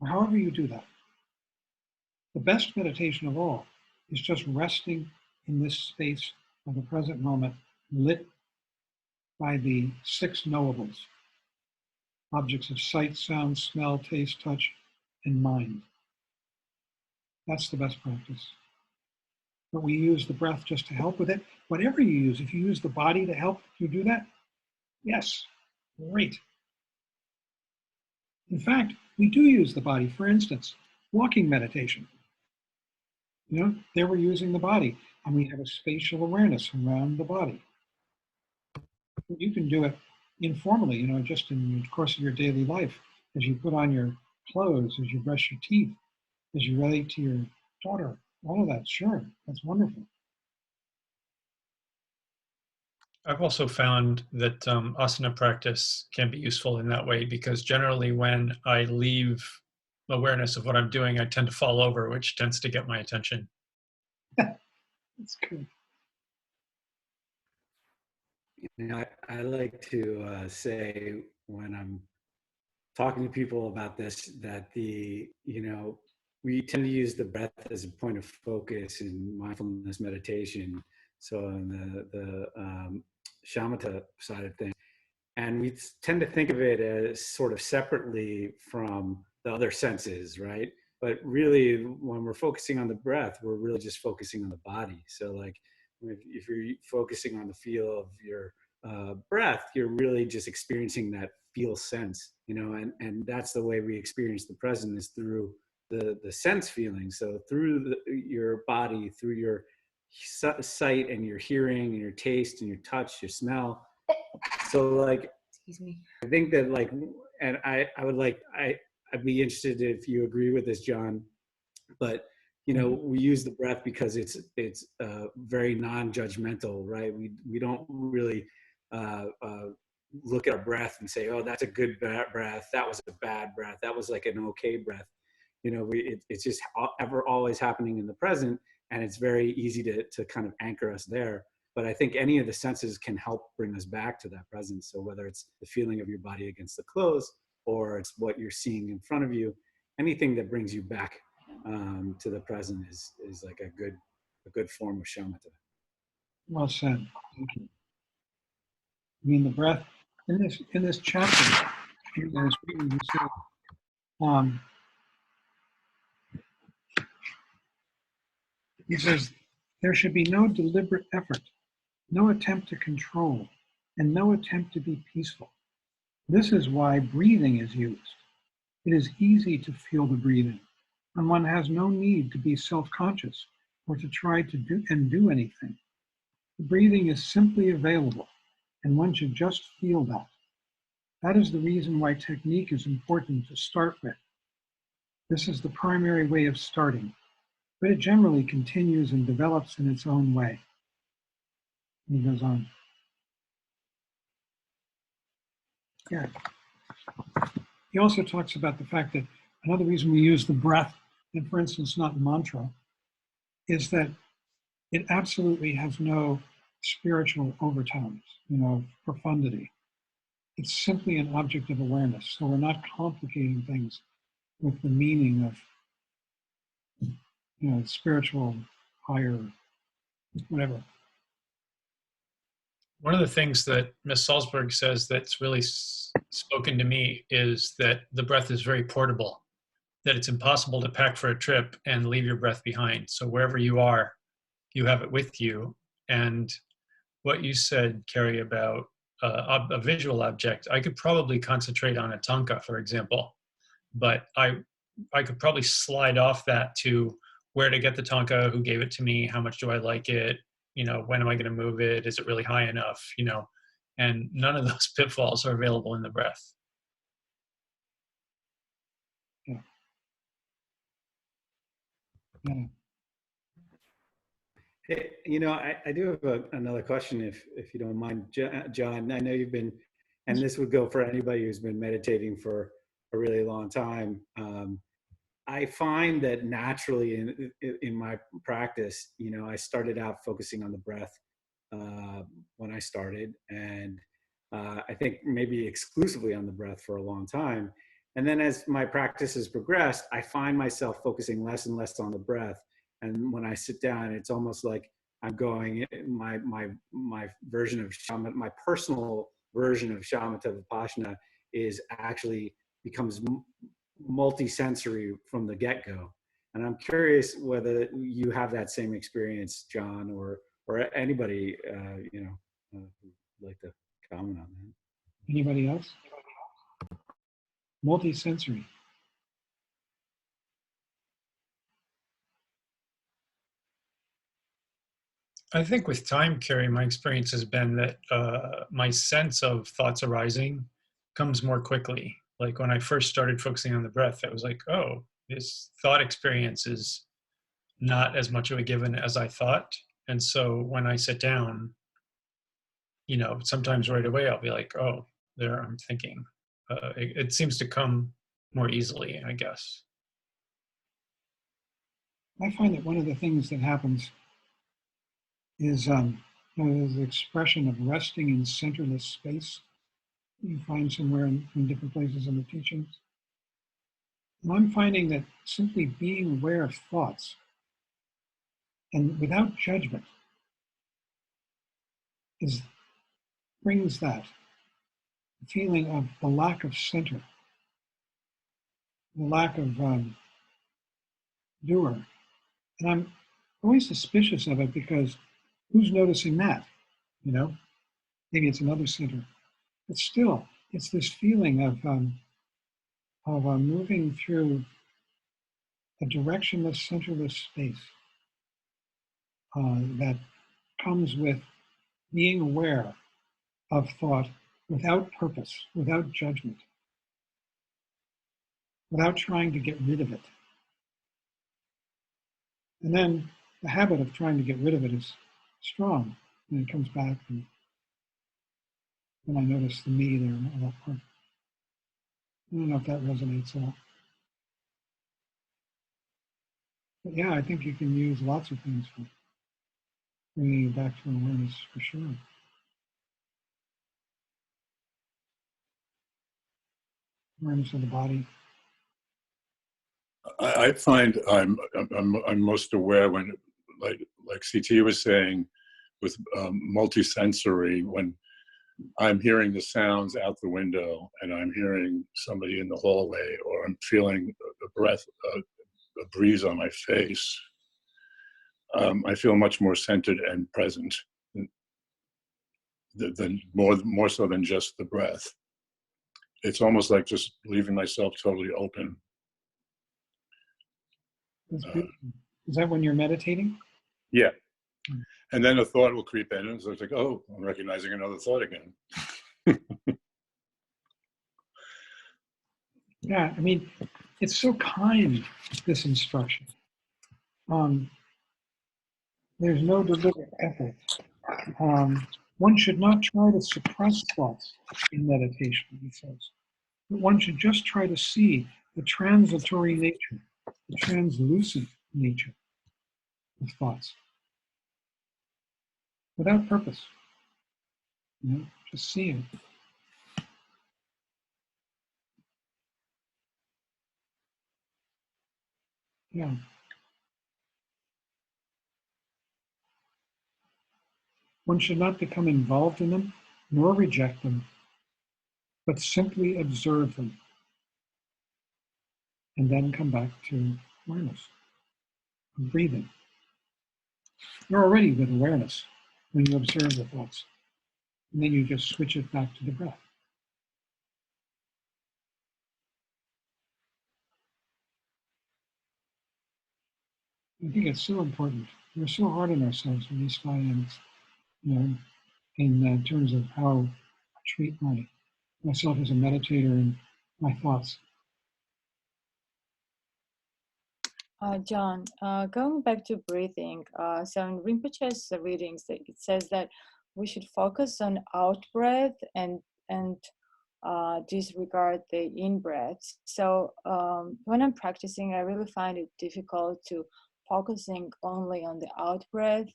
Or however you do that. The best meditation of all is just resting in this space of the present moment, lit by the 6 knowables, objects of sight, sound, smell, taste, touch, and mind. That's the best practice. But we use the breath just to help with it. Whatever you use, if you use the body to help you do that, yes, great. In fact, we do use the body. For instance, walking meditation. There we're using the body, and we have a spatial awareness around the body. You can do it informally, just in the course of your daily life, as you put on your clothes, as you brush your teeth, as you relate to your daughter, all of that, sure, that's wonderful. I've also found that asana practice can be useful in that way, because generally when I leave awareness of what I'm doing, I tend to fall over, which tends to get my attention. That's good. I like to say when I'm talking to people about this that we tend to use the breath as a point of focus in mindfulness meditation. So on the shamatha side of things, and we tend to think of it as sort of separately from the other senses, right? But really, when we're focusing on the breath, we're really just focusing on the body. So like if you're focusing on the feel of your breath, you're really just experiencing that feel sense, and that's the way we experience the present, is through the sense feeling. So through your body, through your sight and your hearing and your taste and your touch, your smell. So like, excuse me, I think that like, and I'd be interested if you agree with this, John, but we use the breath because it's very non-judgmental, right? We don't really look at our breath and say, oh, that's a good breath, that was a bad breath, that was like an okay breath. It's just always happening in the present, and it's very easy to kind of anchor us there. But I think any of the senses can help bring us back to that presence. So whether it's the feeling of your body against the clothes, or it's what you're seeing in front of you, anything that brings you back to the present is like a good form of shamatha. Well said. Thank you. I mean, the breath in this chapter, there's reading, you said, he says, there should be no deliberate effort, no attempt to control, and no attempt to be peaceful. This is why breathing is used. It is easy to feel the breathing, and one has no need to be self-conscious or to try to do anything. The breathing is simply available, and one should just feel that. That is the reason why technique is important to start with. This is the primary way of starting, but it generally continues and develops in its own way. And he goes on. Yeah. He also talks about the fact that another reason we use the breath, and for instance, not mantra, is that it absolutely has no spiritual overtones, profundity. It's simply an object of awareness. So we're not complicating things with the meaning of, spiritual, higher, whatever. One of the things that Miss Salzberg says that's really spoken to me is that the breath is very portable, that it's impossible to pack for a trip and leave your breath behind. So wherever you are, you have it with you. And what you said, Carrie, about a visual object, I could probably concentrate on a tanka, for example, but I could probably slide off that to where to get the tanka, who gave it to me, how much do I like it, when am I going to move it, is it really high enough, and none of those pitfalls are available in the breath. Yeah. Yeah. Hey, I do have another question, if you don't mind, John. I know you've been, and this would go for anybody who's been meditating for a really long time. I find that naturally in my practice, I started out focusing on the breath when I started, and I think maybe exclusively on the breath for a long time. And then as my practice has progressed, I find myself focusing less and less on the breath. And when I sit down, it's almost like I'm going, my version of shamatha, my personal version of shamatha vipassana is actually becomes multi-sensory from the get-go. And I'm curious whether you have that same experience, John, or anybody, who'd like to comment on that. Anybody else? Multi-sensory. I think with time, Carrie, my experience has been that my sense of thoughts arising comes more quickly. Like when I first started focusing on the breath, I was like, oh, this thought experience is not as much of a given as I thought. And so when I sit down, sometimes right away I'll be like, oh, there I'm thinking. It seems to come more easily, I guess. I find that one of the things that happens is the expression of resting in centerless space you find somewhere in different places in the teachings. And I'm finding that simply being aware of thoughts and without judgment brings that feeling of the lack of center, the lack of doer. And I'm always suspicious of it because who's noticing that? Maybe it's another center. But still, it's this feeling of moving through a directionless, centerless space that comes with being aware of thought without purpose, without judgment, without trying to get rid of it. And then the habit of trying to get rid of it is strong, and it comes back, and then I notice the me there in that part. I don't know if that resonates at all. But yeah, I think you can use lots of things for bringing you back to awareness, for sure. Awareness of the body. I find I'm most aware when, like CT was saying, with multisensory, when I'm hearing the sounds out the window and I'm hearing somebody in the hallway, or I'm feeling a breath, a breeze on my face. I feel much more centered and present than more so than just the breath. It's almost like just leaving myself totally open. That's beautiful. Is that when you're meditating? Yeah. And then a thought will creep in, and so it's like, oh, I'm recognizing another thought again. Yeah, I mean, it's so kind, this instruction. There's no deliberate effort. One should not try to suppress thoughts in meditation, he says. But one should just try to see the transitory nature, the translucent nature of thoughts, without purpose. Just seeing. Yeah. One should not become involved in them, nor reject them, but simply observe them, and then come back to awareness, breathing. You're already with awareness when you observe the thoughts, and then you just switch it back to the breath. I think it's so important. We're so hard on ourselves when these 5 ends, you know, in terms of how I treat myself as a meditator and my thoughts. John, going back to breathing, so in Rinpoche's readings, it says that we should focus on out breath and disregard the in breath. So when I'm practicing, I really find it difficult to focusing only on the out breath,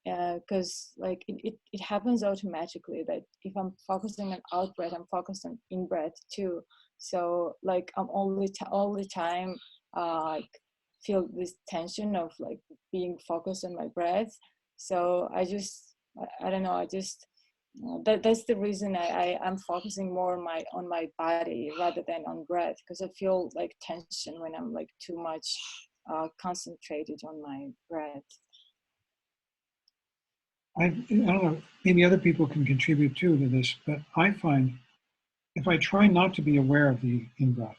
because like it happens automatically that if I'm focusing on out breath, I'm focused on in breath too. So like I'm all the time feel this tension of like being focused on my breath. So I don't know, that's the reason I'm focusing more on my body rather than on breath, because I feel like tension when I'm like too much concentrated on my breath. I don't know, maybe other people can contribute too to this, but I find if I try not to be aware of the in-breath,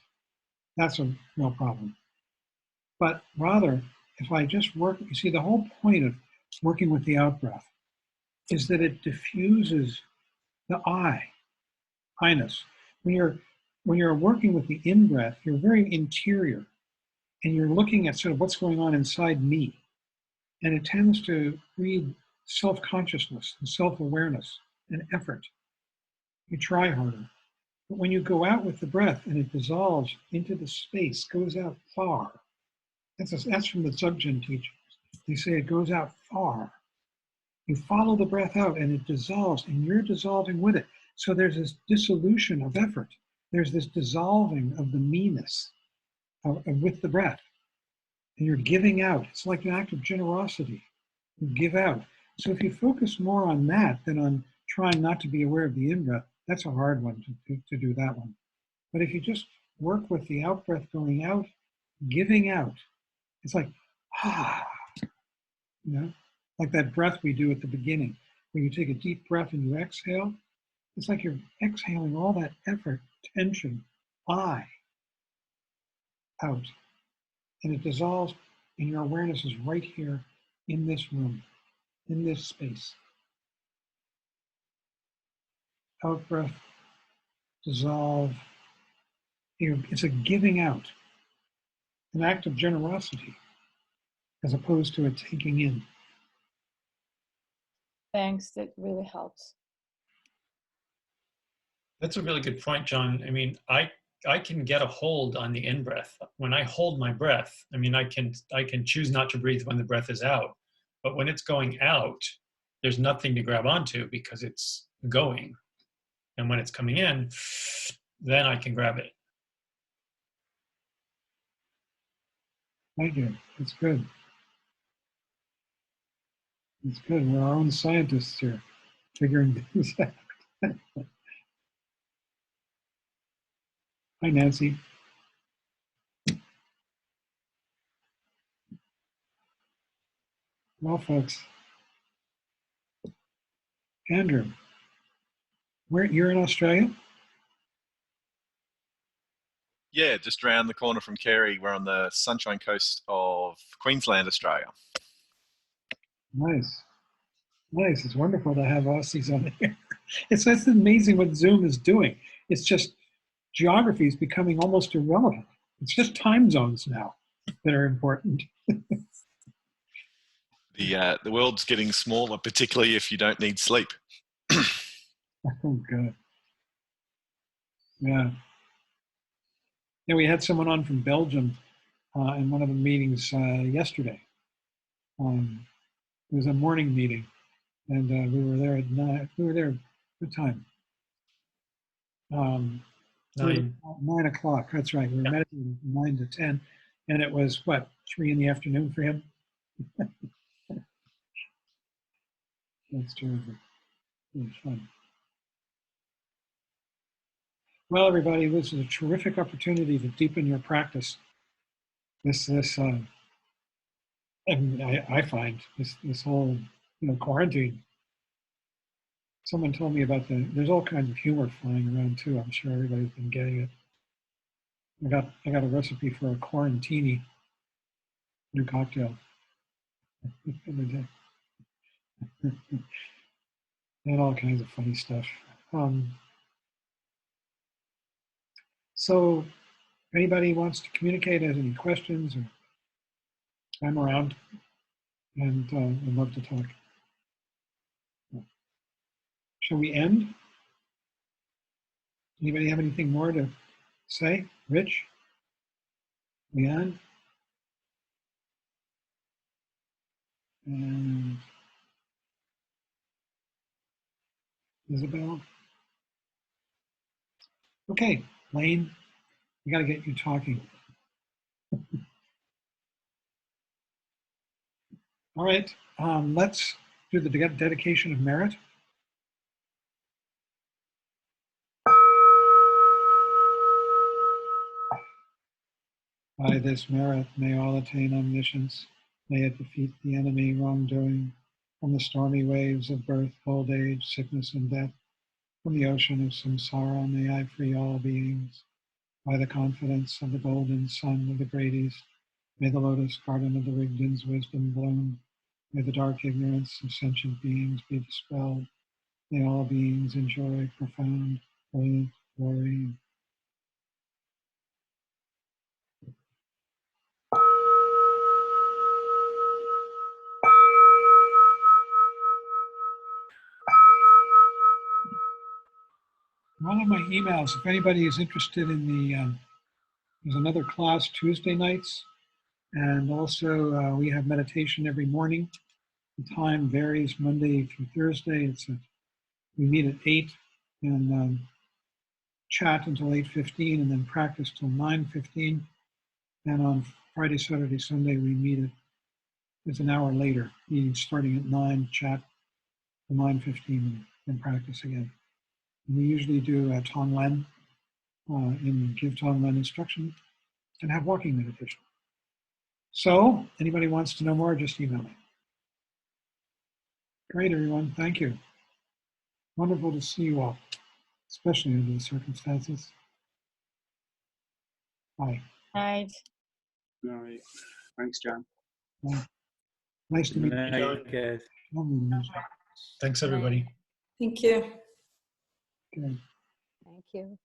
that's a real problem. But rather, if I just work, you see, the whole point of working with the out-breath is that it diffuses the I-ness. When you're working with the in-breath, you're very interior, and you're looking at sort of what's going on inside me. And it tends to breed self-consciousness and self-awareness and effort. You try harder. But when you go out with the breath and it dissolves into the space, goes out far. That's from the Dzogchen teachings. They say it goes out far. You follow the breath out and it dissolves, and you're dissolving with it. So there's this dissolution of effort. There's this dissolving of the me-ness with the breath. And you're giving out. It's like an act of generosity. You give out. So if you focus more on that than on trying not to be aware of the in-breath, that's a hard one to do that one. But if you just work with the out-breath going out, giving out, it's like, you know, like that breath we do at the beginning, where you take a deep breath and you exhale. It's like you're exhaling all that effort, tension, out. And it dissolves, and your awareness is right here in this room, in this space. Out breath, dissolve. It's a giving out, an act of generosity, as opposed to a taking in. Thanks, that really helps. That's a really good point, John. I mean, I can get a hold on the in-breath. When I hold my breath, I mean, I can choose not to breathe when the breath is out. But when it's going out, there's nothing to grab onto because it's going. And when it's coming in, then I can grab it. Thank you. It's good. It's good. We're our own scientists here, figuring things out. Hi, Nancy. Well, folks. Andrew, you're in Australia? Yeah, just around the corner from Kerry. We're on the Sunshine Coast of Queensland, Australia. Nice. Nice. It's wonderful to have Aussies on here. It's amazing what Zoom is doing. It's just geography is becoming almost irrelevant. It's just time zones now that are important. The world's getting smaller, particularly if you don't need sleep. Oh, good. Yeah. Yeah, we had someone on from Belgium in one of the meetings yesterday. It was a morning meeting, and we were there at 9. We were there. What time? 9. 9 o'clock. That's right. We were meditating from 9 to 10, and it was what, 3 in the afternoon for him. That's terrific. Really fun. Well, everybody, this is a terrific opportunity to deepen your practice. And I find this whole, quarantine. Someone told me about there's all kinds of humor flying around too. I'm sure everybody's been getting it. I got a recipe for a quarantini, new cocktail, every day. And all kinds of funny stuff. So anybody wants to communicate, has any questions, or I'm around, and I'd love to talk. Shall we end? Anybody have anything more to say? Rich? Leanne? And Isabel? Okay, Lane, we got to get you talking. All right, let's do the dedication of merit. By this merit, may all attain omniscience. May it defeat the enemy wrongdoing. From the stormy waves of birth, old age, sickness, and death. From the ocean of samsara, may I free all beings. By the confidence of the golden sun of the great east, may the lotus garden of the Rigdon's wisdom bloom. May the dark ignorance of sentient beings be dispelled. May all beings enjoy profound, brilliant glory. One of my emails, if anybody is interested in there's another class Tuesday nights, and also we have meditation every morning. The time varies Monday through Thursday. We meet at 8 and chat until 8:15, and then practice till 9:15. And on Friday, Saturday, Sunday, we meet it's an hour later, meeting starting at 9, chat till 9:15, and practice again. And we usually do Tonglen, and give Tonglen instruction, and have walking meditation. So, anybody wants to know more, just email me. Great, everyone. Thank you. Wonderful to see you all, especially under the circumstances. Bye. Right. All right. Thanks, John. Nice to meet you. Guys. Thanks, everybody. Thank you. Okay. Thank you.